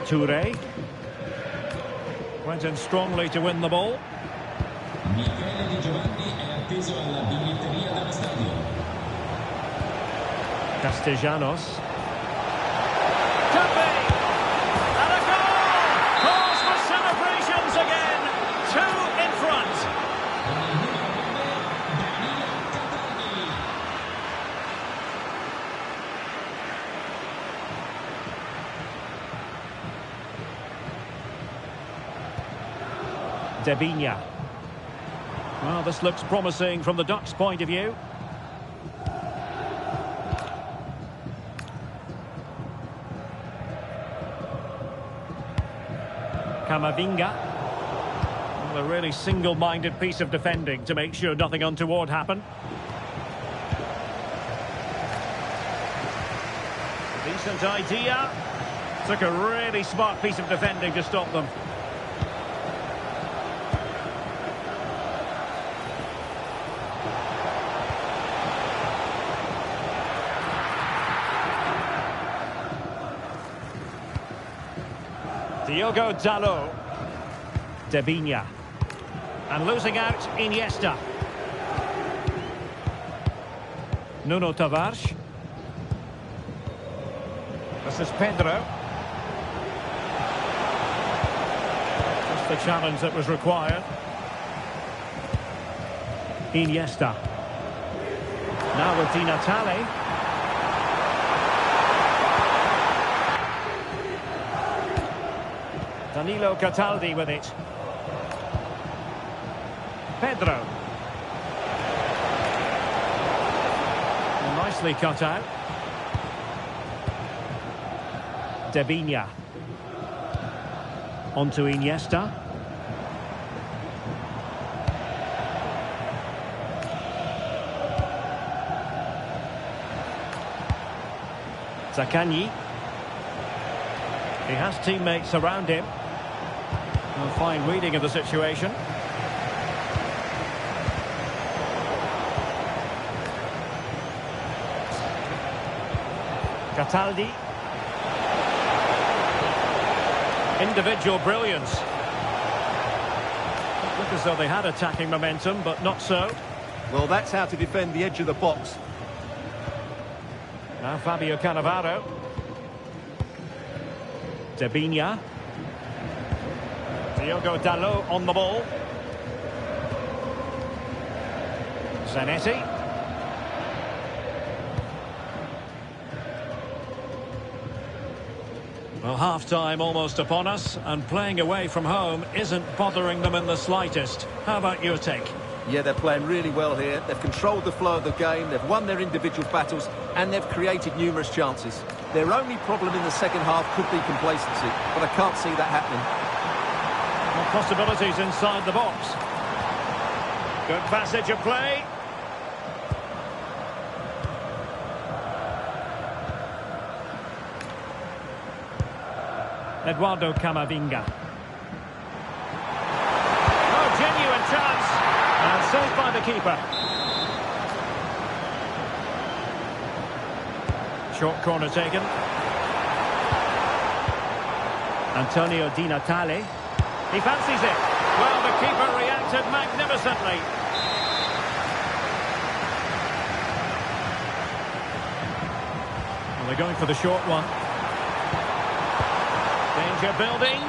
Touré. Went in strongly to win the ball. Michele Di Giovanni è atteso alla biglietteria dello stadio. Castellanos. Could be! And a goal! Cause for celebrations again! 2 in front! Debinya. Well, this looks promising from the Ducks' point of view. Camavinga. Well, a really single-minded piece of defending to make sure nothing untoward happened. Decent idea. Took a really smart piece of defending to stop them. Diogo Dalot. Debinya. And losing out, Iniesta. Nuno Tavares. This is Pedro. Just the challenge that was required. Iniesta. Now with Di Natale. Danilo Cataldi with it. Pedro. Nicely cut out. Debinya. On to Iniesta. Zaccagni. He has teammates around him. A fine reading of the situation. Cataldi. Individual brilliance. Look as though they had attacking momentum, but not so. Well, that's how to defend the edge of the box. Now Fabio Cannavaro. Debinya. Diogo Dalot on the ball. Zanetti. Well, half-time almost upon us, and playing away from home isn't bothering them in the slightest. How about your take? Yeah, they're playing really well here. They've controlled the flow of the game, they've won their individual battles, and they've created numerous chances. Their only problem in the second half could be complacency, but I can't see that happening. Well, possibilities inside the box. Good passage of play. Eduardo Camavinga. Oh, genuine chance. And saved by the keeper. Short corner taken. Antonio Di Natale. He fancies it. Well, the keeper reacted magnificently. Well, they're going for the short one. Danger building.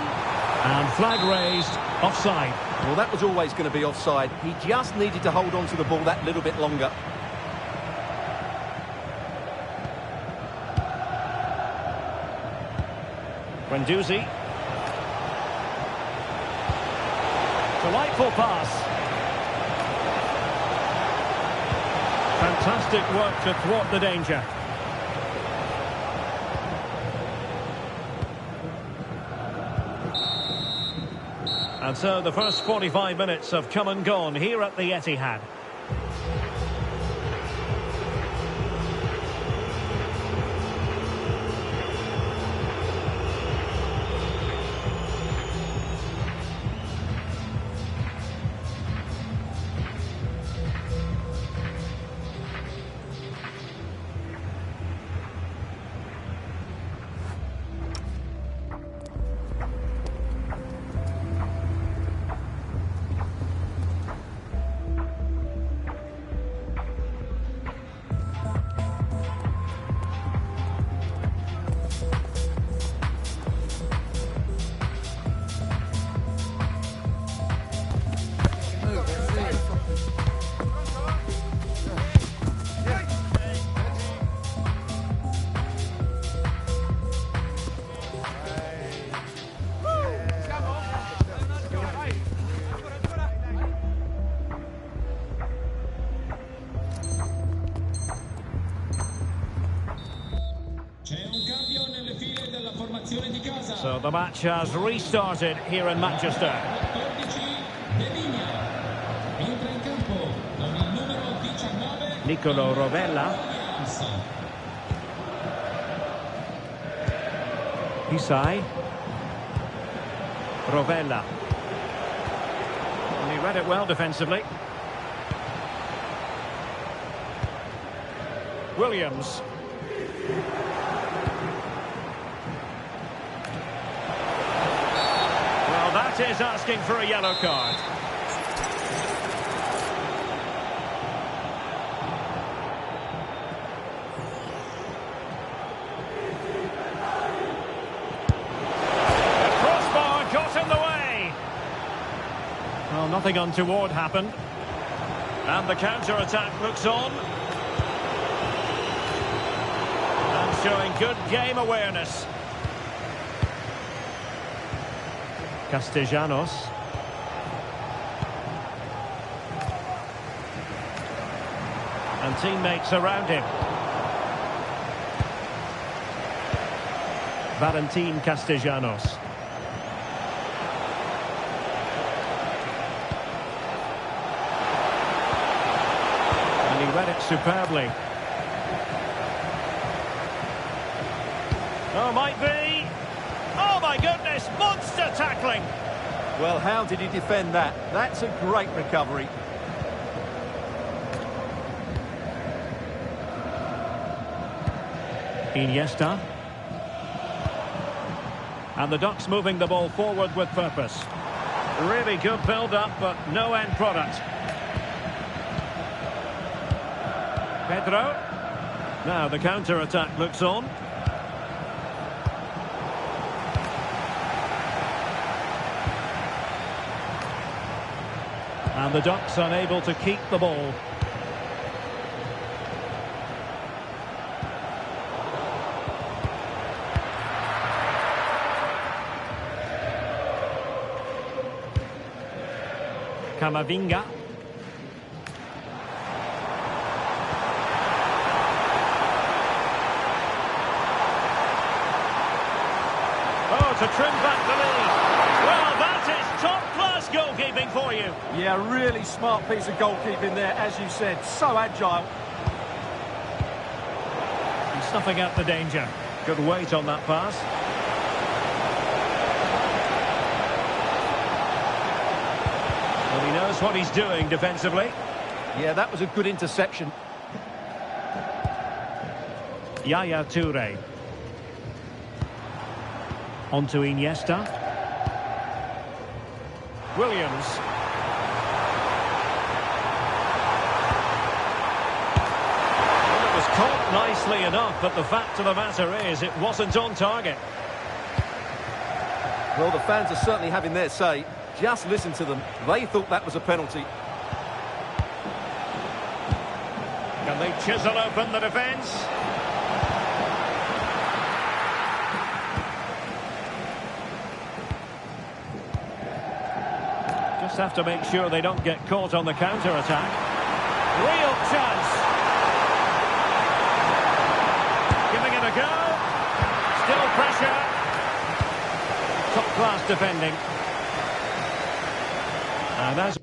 And flag raised. Offside. Well, that was always going to be offside. He just needed to hold on to the ball that little bit longer. Guendouzi. Delightful pass. Fantastic work to thwart the danger. And so the first 45 minutes have come and gone here at the Etihad. So the match has restarted here in Manchester. Nicolo Rovella. Isai. Rovella. And he read it well defensively. Williams. Well, that is asking for a yellow card. The crossbar got in the way. Well, nothing untoward happened. And the counter-attack looks on. Showing good game awareness. Castellanos. And teammates around him. Valentin Castellanos. And he read it superbly. Oh, might be. Oh, my goodness, monster tackling. Well, how did he defend that? That's a great recovery. Iniesta. And the Ducks moving the ball forward with purpose. Really good build-up, but no end product. Pedro. Now the counter-attack looks on. And the Ducks unable to keep the ball. Camavinga. Oh, to trim back the lead. Well, that is top-class goalkeeping for you. Yeah, really smart piece of goalkeeping there, as you said. So agile. And snuffing out the danger. Good weight on that pass. Well, he knows what he's doing defensively. Yeah, that was a good interception. Yaya Toure. On to Iniesta. Williams. Well, it was caught nicely enough, but the fact of the matter is it wasn't on target. Well, the fans are certainly having their say. Just listen to them. They thought that was a penalty. Can they chisel open the defence? Just have to make sure they don't get caught on the counter-attack. Real chance. Giving it a go. Still pressure. Top-class defending. And as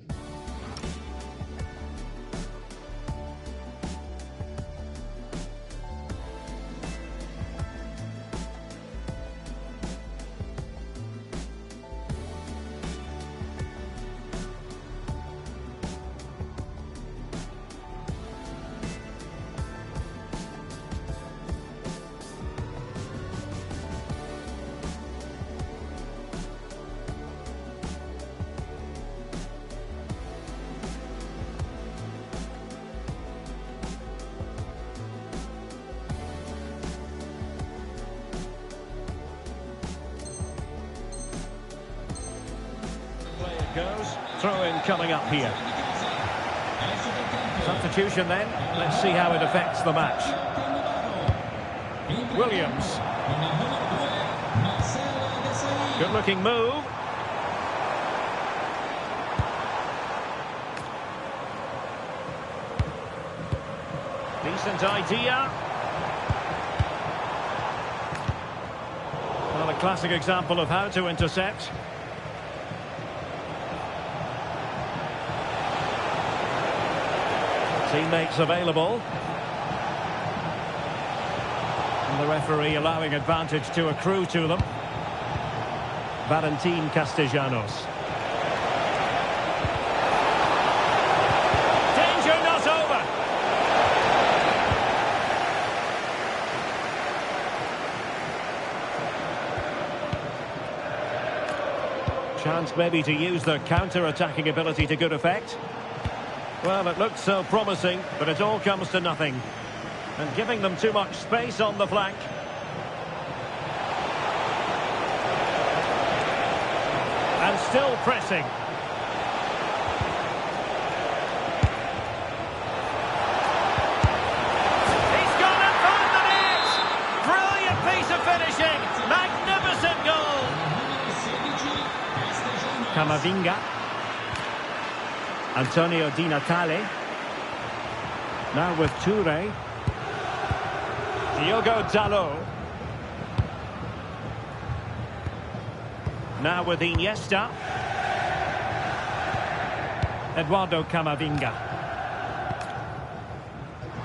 goes. Throw-in coming up here. Substitution then. Let's see how it affects the match. Williams. Good-looking move. Decent idea. Well, a classic example of how to intercept. Teammates available. And the referee allowing advantage to accrue to them. Valentin Castellanos. Danger not over. Chance maybe to use their counter-attacking ability to good effect. Well, it looked so promising, but it all comes to nothing. And giving them too much space on the flank. And still pressing. He's gone and found the net! Brilliant piece of finishing! Magnificent goal! Camavinga. Antonio Di Natale. Now with Toure. Diogo Dalot. Now with Iniesta. Eduardo Camavinga.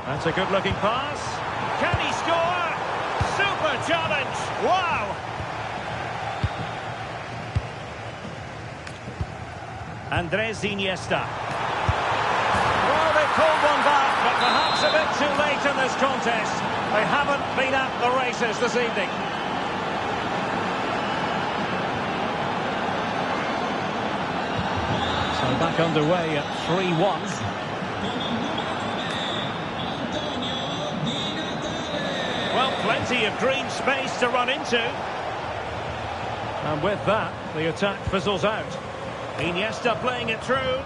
That's a good-looking pass. Can he score? Super challenge! Wow! Andres Iniesta. Well, they called one back, but perhaps a bit too late in this contest. They haven't been at the races this evening. So back underway at 3-1. Well, plenty of green space to run into. And with that, the attack fizzles out. Iniesta playing it through.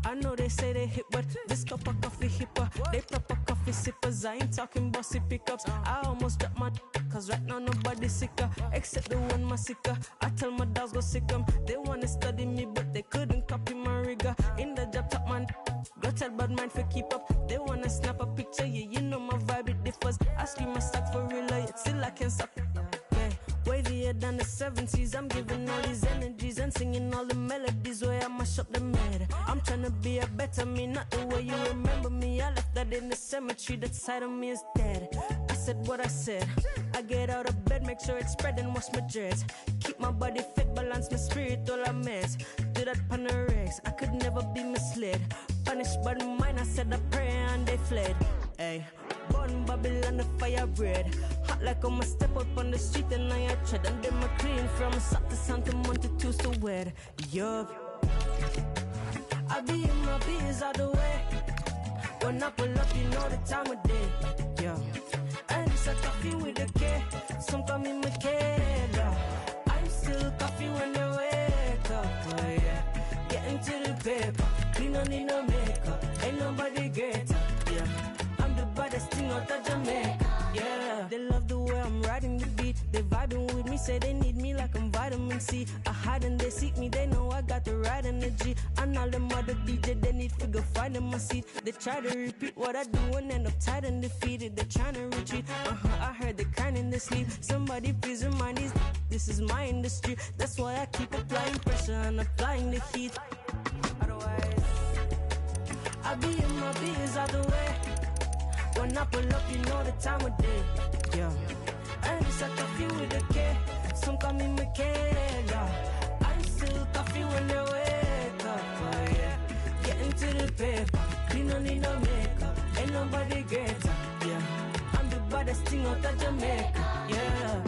I know they say they hit, but this cup of coffee hipper. They proper coffee sippers. I ain't talking bossy pickups. I almost dropped my cause right now nobody's sicker except the one my sicker. I tell my dogs go sick 'em. They wanna study me, but they couldn't copy my rigor. In the job top man, go tell bad mind for keep up. They wanna snap a picture, yeah, you know my vibe it differs. I scream my stock for real, yet still I can't stop. Wavier than the 70s, I'm giving all these energies and singing all the melodies where I mash up the murder. I'm trying to be a better me, not the way you remember me. I left that in the cemetery, that side of me is dead. I said what I said, I get out of bed, make sure it's spread and wash my dreads. Keep my body fit, balance my spirit, all I mess. Do that pan the race, I could never be misled. Punished by the mind, I said a prayer and they fled. Ay. Born Babylon, the fire bread. Hot like I'm a step up on the street and I tread. And then my clean from south to Santa Monte to so wet. Yup. I be in my biz all the way. When I pull up, you know the time of day. Yeah. And it's a coffee with a K. Some call me Michaela. I'm still coffee when I wake up. Oh yeah. Getting to the paper. Clean, don't need no makeup. Ain't nobody greater. Yeah. Baddest thing out of Jamaica, yeah. They love the way I'm riding the beat. They vibing say they need me like I'm vitamin C. I hide and they seek me, they know I got the right energy. And all them other DJ, they need figure find in my seat. They try to repeat what I do and end up tired and defeated. They're trying to retreat, I heard they crying in their sleep. Somebody please remind these, this is my industry. That's why I keep applying pressure and applying the heat. Otherwise, I'll be in my biz out the way. When I pull up, you know the time of day. Yeah, and it's a coffee with a K. Some call me Michaela. I'm still coffee when they wake up. Oh yeah, getting to the paper. You don't need no makeup. Ain't nobody greater. Yeah, I'm the baddest thing out of Jamaica. Yeah.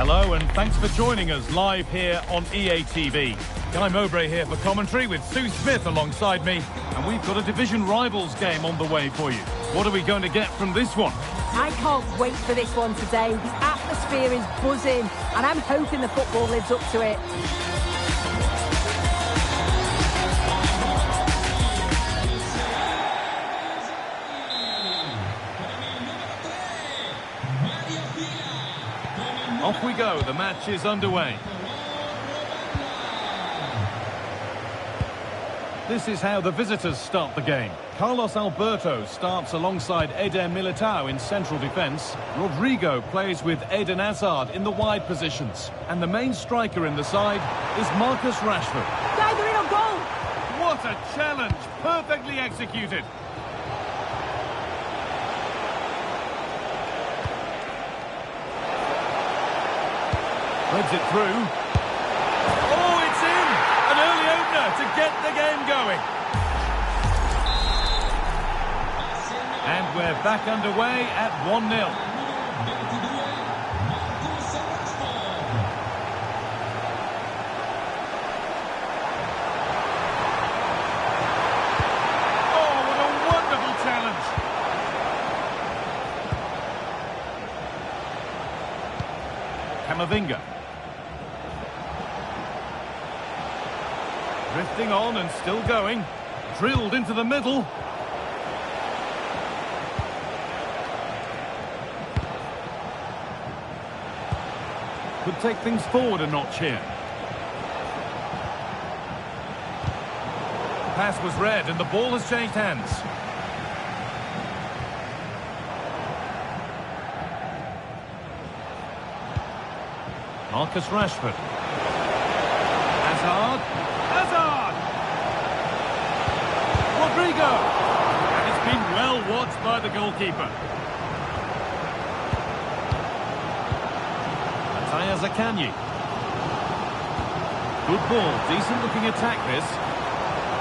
Hello and thanks for joining us live here on EA TV. Guy Mowbray here for commentary with Sue Smith alongside me, and we've got a division rivals game on the way for you. What are we going to get from this one? I can't wait for this one today. The atmosphere is buzzing, and I'm hoping the football lives up to it. Off we go, the match is underway. This is how the visitors start the game. Carlos Alberto starts alongside Eder Militao in central defence. Rodrigo plays with Eden Hazard in the wide positions. And the main striker in the side is Marcus Rashford. Guys, they're in on goal! What a challenge! Perfectly executed. Threads it through. Oh, it's in! An early opener to get the game going. And we're back underway at 1-0. Camavinga. Drifting on and still going. Drilled into the middle. Could take things forward a notch here. The pass was read and the ball has changed hands. Marcus Rashford. Hazard. Hazard! Rodrigo! And it's been well watched by the goalkeeper. Zakanyi. Good ball, decent looking attack this,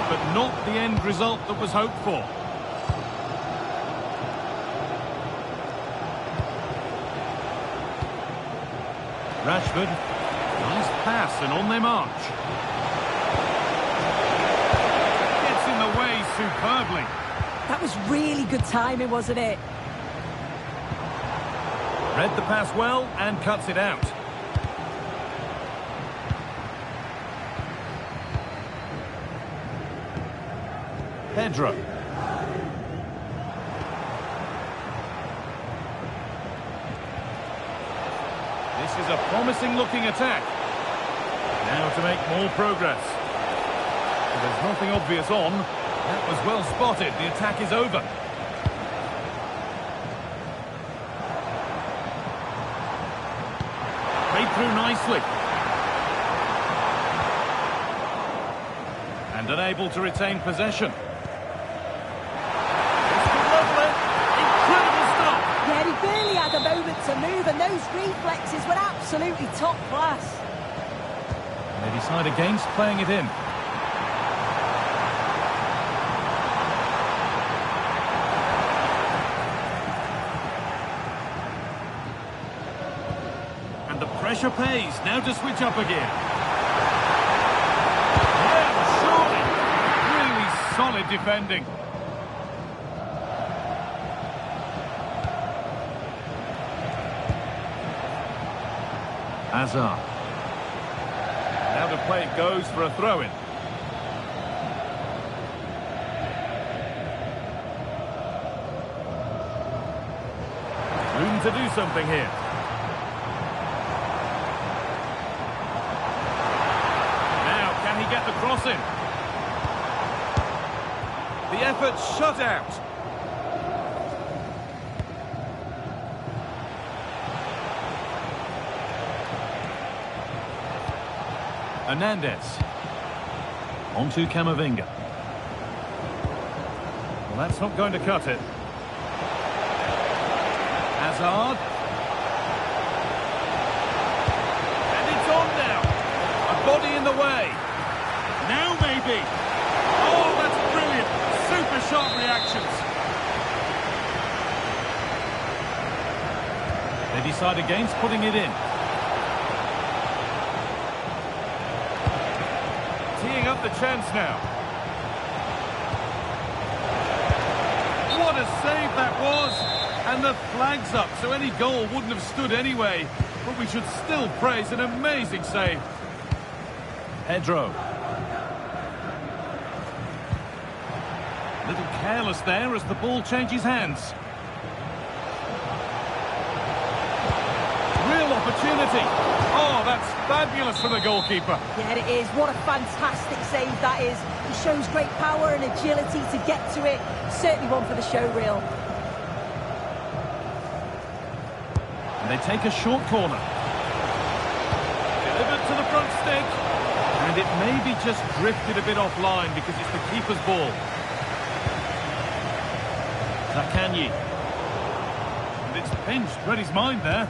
but not the end result that was hoped for. Rashford, nice pass and on their march. Gets in the way superbly. That was really good timing, wasn't it? Read the pass well and cuts it out. Pedro. This is a promising looking attack. Now to make more progress. But there's nothing obvious on. That was well spotted. The attack is over. Played through nicely. And unable to retain possession. He barely had a moment to move, and those reflexes were absolutely top class. And they decide against playing it in. And the pressure pays. Now to switch up again. Yeah, surely. Really solid defending. Hazard. Now the play goes for a throw-in. Room to do something here. Now, can he get the cross in? The effort shut out. Hernandez. On to Camavinga. Well, that's not going to cut it. Hazard. And it's on now. A body in the way. Now maybe. Oh, that's brilliant. Super sharp reactions. They decide against putting it in. Teeing up the chance now. What a save that was! And the flag's up, so any goal wouldn't have stood anyway. But we should still praise an amazing save. Pedro. Little careless there as the ball changes hands. Real opportunity. Oh, that's fabulous for the goalkeeper. Yeah, it is. What a fantastic save that is. He shows great power and agility to get to it. Certainly one for the show reel. And they take a short corner. Delivered to the front stick. And it maybe just drifted a bit offline because it's the keeper's ball. Zakanyi. And it's pinched, read his mind there.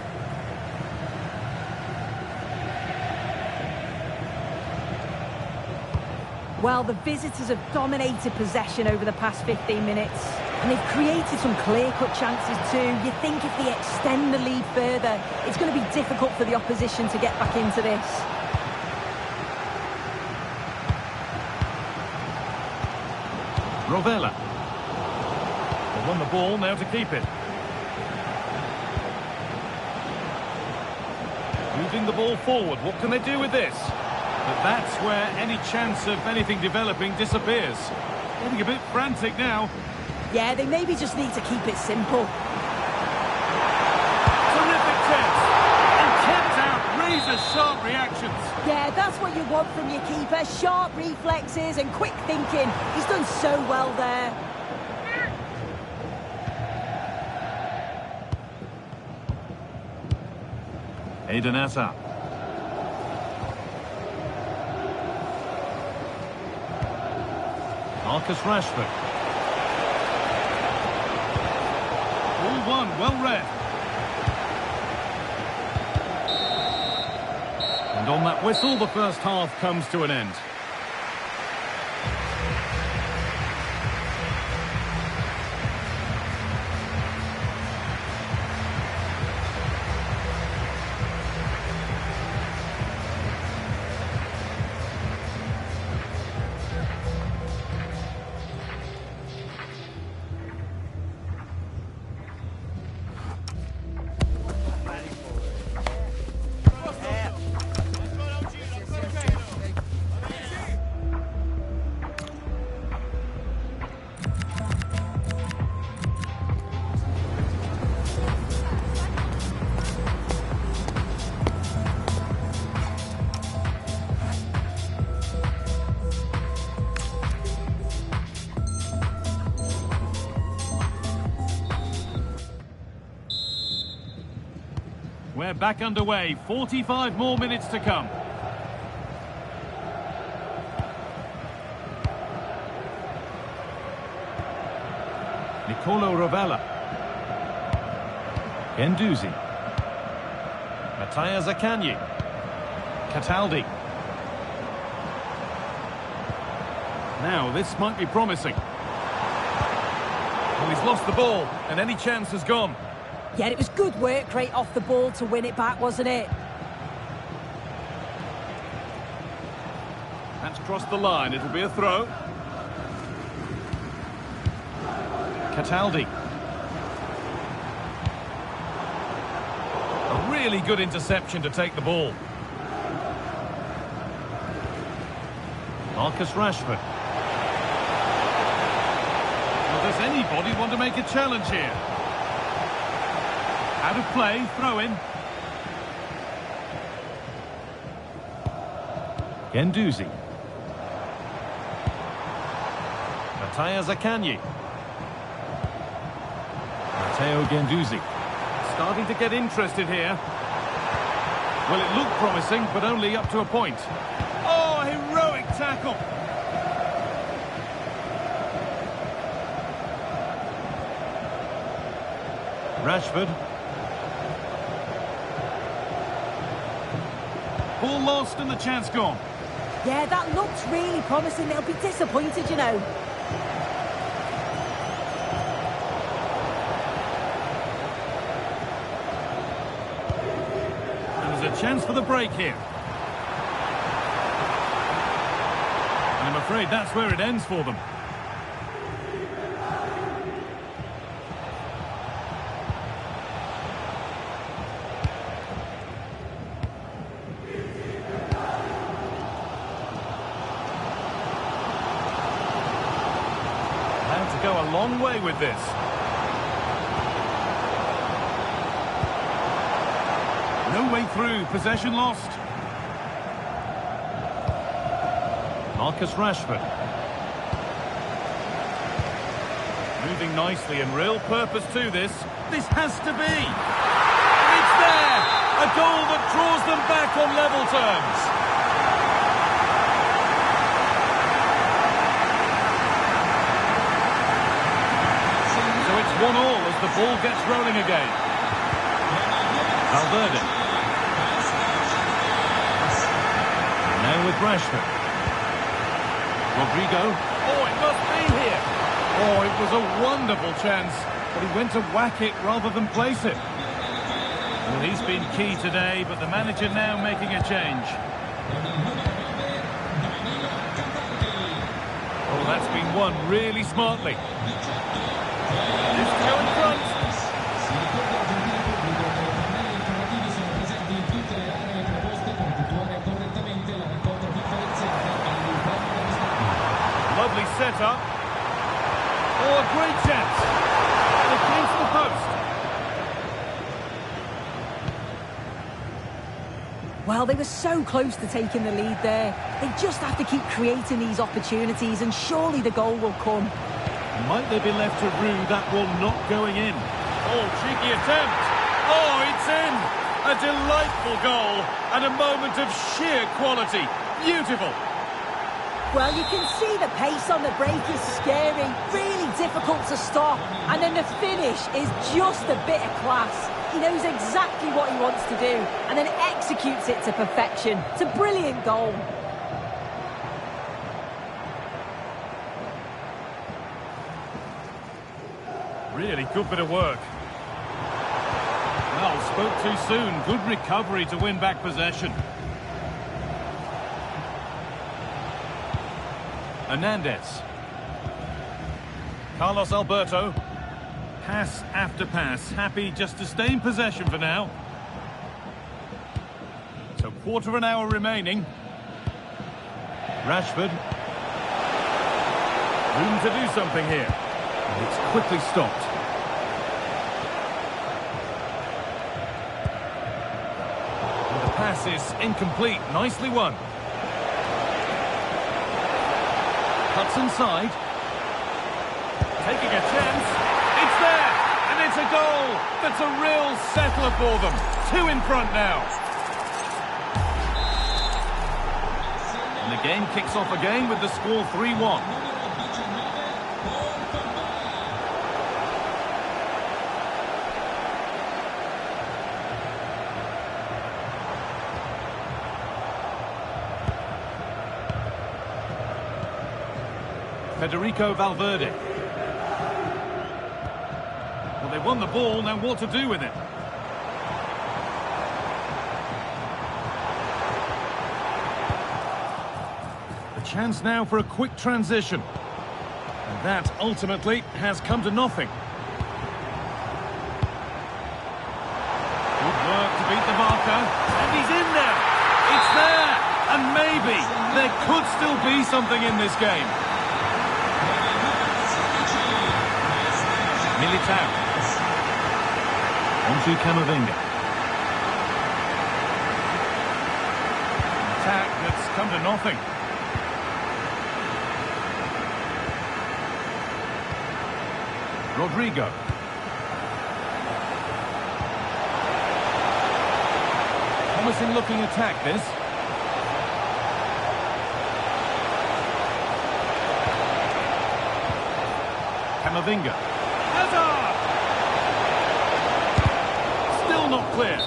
Well, the visitors have dominated possession over the past 15 minutes. And they've created some clear-cut chances too. You think if they extend the lead further, it's going to be difficult for the opposition to get back into this. Rovella. They won the ball, now to keep it. Moving the ball forward. What can they do with this? But that's where any chance of anything developing disappears. Getting a bit frantic now. Yeah, they maybe just need to keep it simple. Terrific chance. And kept out. Razor-sharp reactions. Yeah, that's what you want from your keeper. Sharp reflexes and quick thinking. He's done so well there. Eden Hazard. Marcus Rashford. All one, well read. And on that whistle, the first half comes to an end. We're back underway. 45 more minutes to come. Nicolo Rovella. Guendouzi. Mattia Zaccagni. Cataldi. Now, this might be promising. Well, he's lost the ball, and any chance has gone. Yeah, it was good work right off the ball to win it back, wasn't it? That's crossed the line. It'll be a throw. Cataldi. A really good interception to take the ball. Marcus Rashford. Well, does anybody want to make a challenge here? Out of play, throw in. Guendouzi. Mattia Zaccagni. Matteo Guendouzi. Starting to get interested here. Well, it looked promising, but only up to a point. Oh, heroic tackle. Rashford. Ball lost and the chance gone. Yeah, that looks really promising. They'll be disappointed, you know. And there's a chance for the break here. And I'm afraid that's where it ends for them. Go a long way with this. No way through, possession lost. Marcus Rashford. Moving nicely and real purpose to this. This has to be. It's there! A goal that draws them back on level terms. It's 1-1 as the ball gets rolling again. Valverde. Now with Rashford. Rodrigo. Oh, it must be here. Oh, it was a wonderful chance, but he went to whack it rather than place it. Well, he's been key today, but the manager now making a change. Oh, that's been won really smartly. It's two in front. set up. Oh, a great chance. Against the post. Well, they were so close to taking the lead there. They just have to keep creating these opportunities and surely the goal will come. Might they be left to rue that one not going in? Oh, cheeky attempt. Oh, it's in. A delightful goal and a moment of sheer quality. Beautiful. Well, you can see the pace on the break is scary, really difficult to stop. And then the finish is just a bit of class. He knows exactly what he wants to do and then executes it to perfection. It's a brilliant goal. Really good bit of work. Well, spoke too soon. Good recovery to win back possession. Hernandez. Carlos Alberto. Pass after pass. Happy just to stay in possession for now. So quarter of an hour remaining. Rashford. Room to do something here. And it's quickly stopped. And the pass is incomplete. Nicely won. Cuts inside. Taking a chance. It's there! And it's a goal! That's a real settler for them. 2 in front now. And the game kicks off again with the score 3-1. Federico Valverde. Well, they won the ball, now what to do with it? A chance now for a quick transition. And that ultimately has come to nothing. Good work to beat the marker. And he's in there. It's there. And maybe there could still be something in this game. Militao. Onto Camavinga. Attack that's come to nothing. Rodrigo. Promising looking attack this. Camavinga. Still not clear.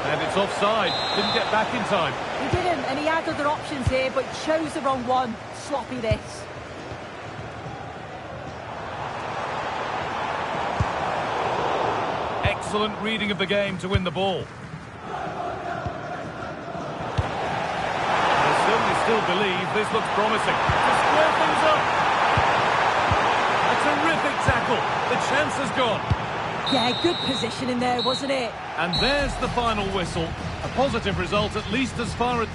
And it's offside. Didn't get back in time. He didn't, and he had other options here, but chose the wrong one. Sloppy this. Excellent reading of the game to win the ball. I certainly still believe this looks promising. To square things up. A terrific tackle. The chance has gone. Yeah, good position in there, wasn't it? And there's the final whistle. A positive result, at least as far as...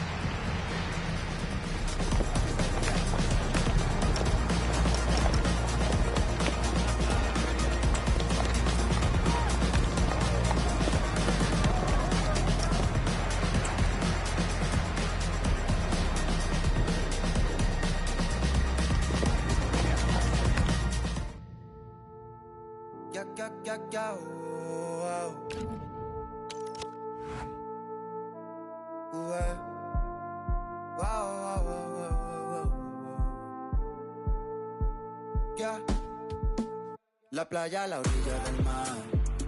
La playa a la orilla del mar,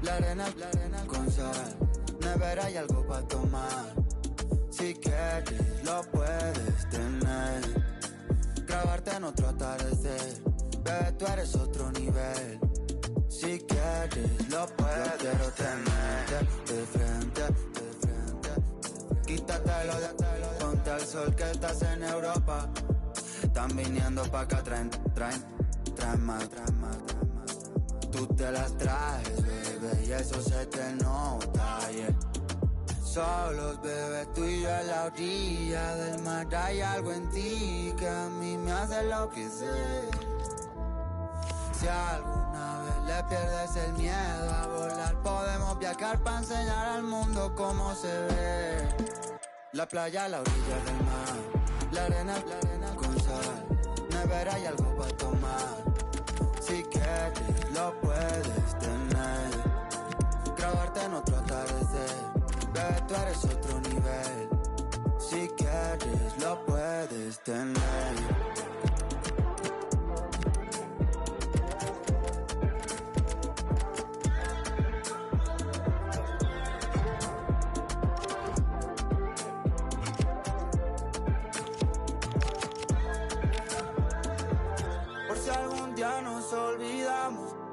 la arena con sal, nevera y algo para tomar. Si quieres lo puedes tener, grabarte en otro atardecer, bebé tú eres otro nivel. Si quieres lo puedes, yo quiero tenerte de frente, quítatelo, ponte al sol que estás en Europa. Están viniendo pa' acá, traen más. Tú te las traes, bebé, y eso se te nota, yeah. Solos, bebé, tú y yo en la orilla del mar. Hay algo en ti que a mí me hace enloquecer. Si alguna vez le pierdes el miedo a volar, podemos viajar para enseñar al mundo cómo se ve. La playa a la orilla del mar, la arena con sal, nevera y algo para tomar. Si quieres lo puedes tener, grabarte en otro atardecer, bebé tú eres otro nivel. Si quieres lo puedes tener.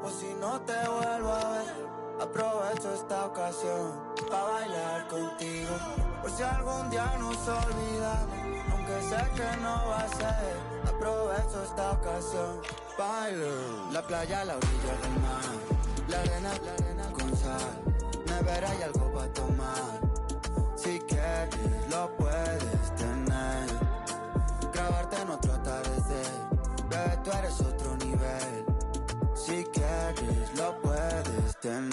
O si no te vuelvo a ver, aprovecho esta ocasión para bailar contigo. Por si algún día nos olvidamos, aunque sé que no va a ser, aprovecho esta ocasión. Bailo. La playa a la orilla del mar, la arena con sal, nevera y algo para tomar. Si quieres lo puedes tener, grabarte en otro atardecer, bebé tú eres otro nivel. Si quieres lo puedes tener.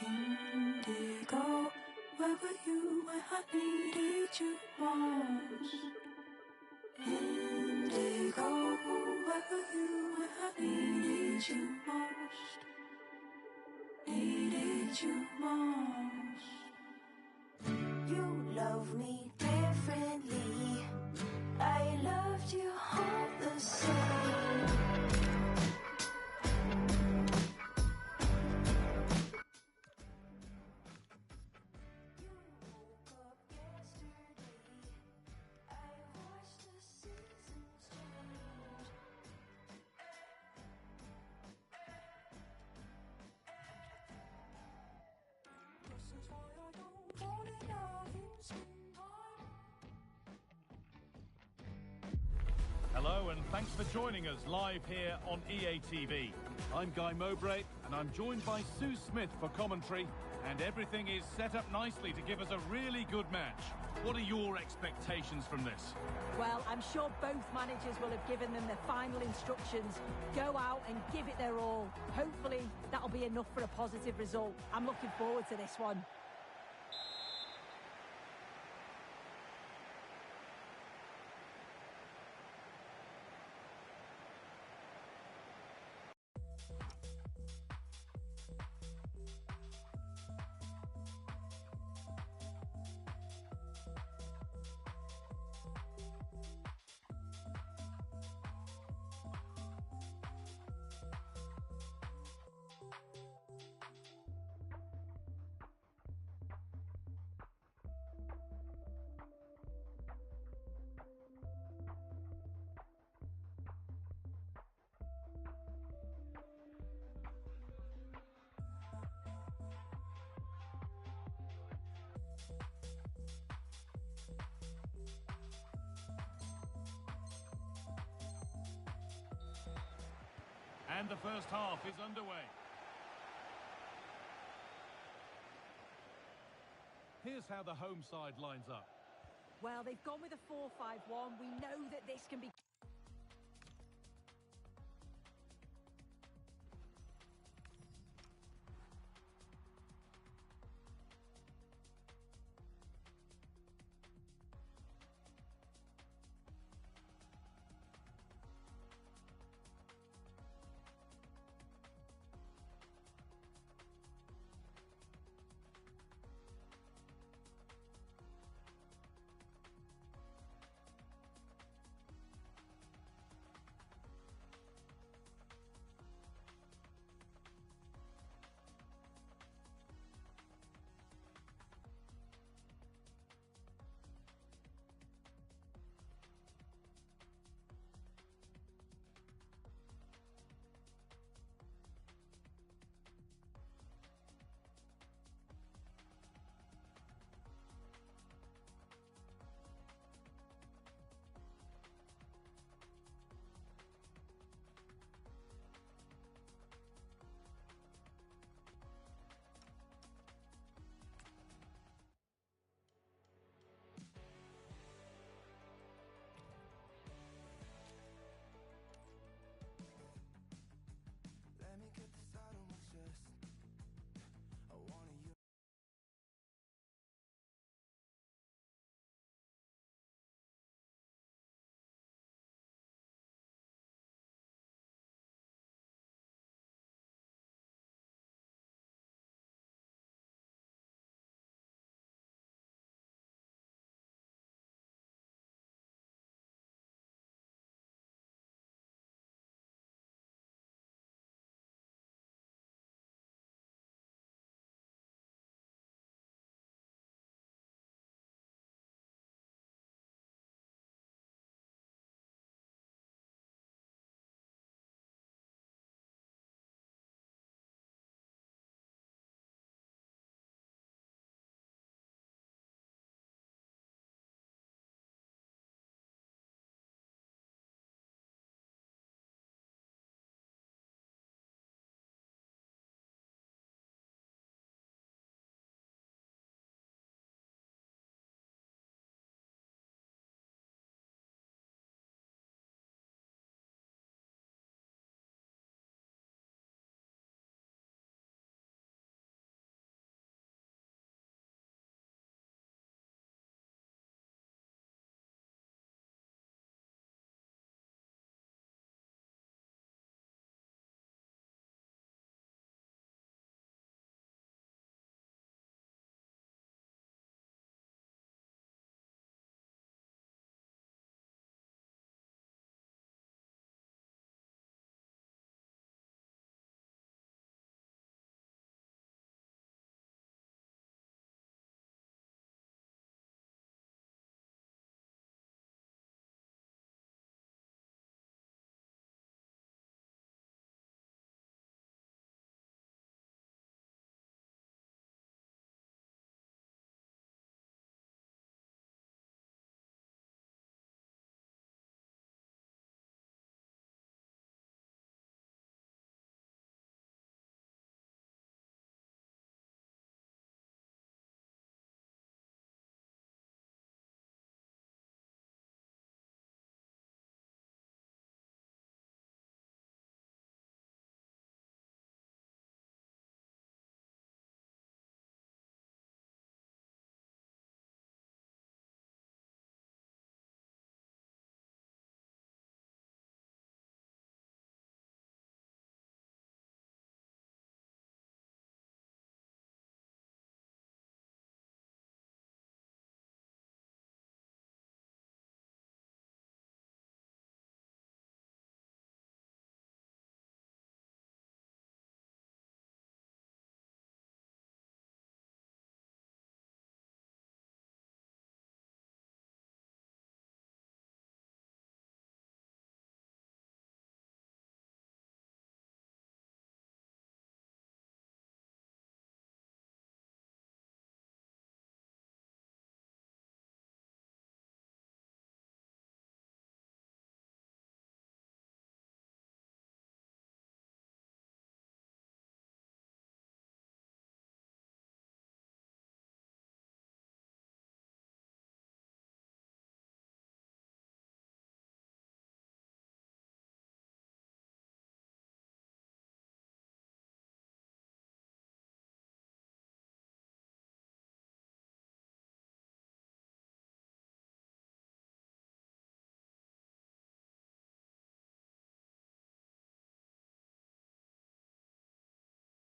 Indigo, where were you when I needed you most? Indigo, where were you when I needed you most? Needed you most. You love me differently. I loved you all the same. Hello and thanks for joining us live here on EA TV. I'm Guy Mowbray and I'm joined by Sue Smith for commentary, and everything is set up nicely to give us a really good match. What are your expectations from this? Well, I'm sure both managers will have given them the final instructions. Go out and give it their all. Hopefully that'll be enough for a positive result. I'm looking forward to this one. And the first half is underway. Here's how the home side lines up. Well, they've gone with a 4-5-1. We know that this can be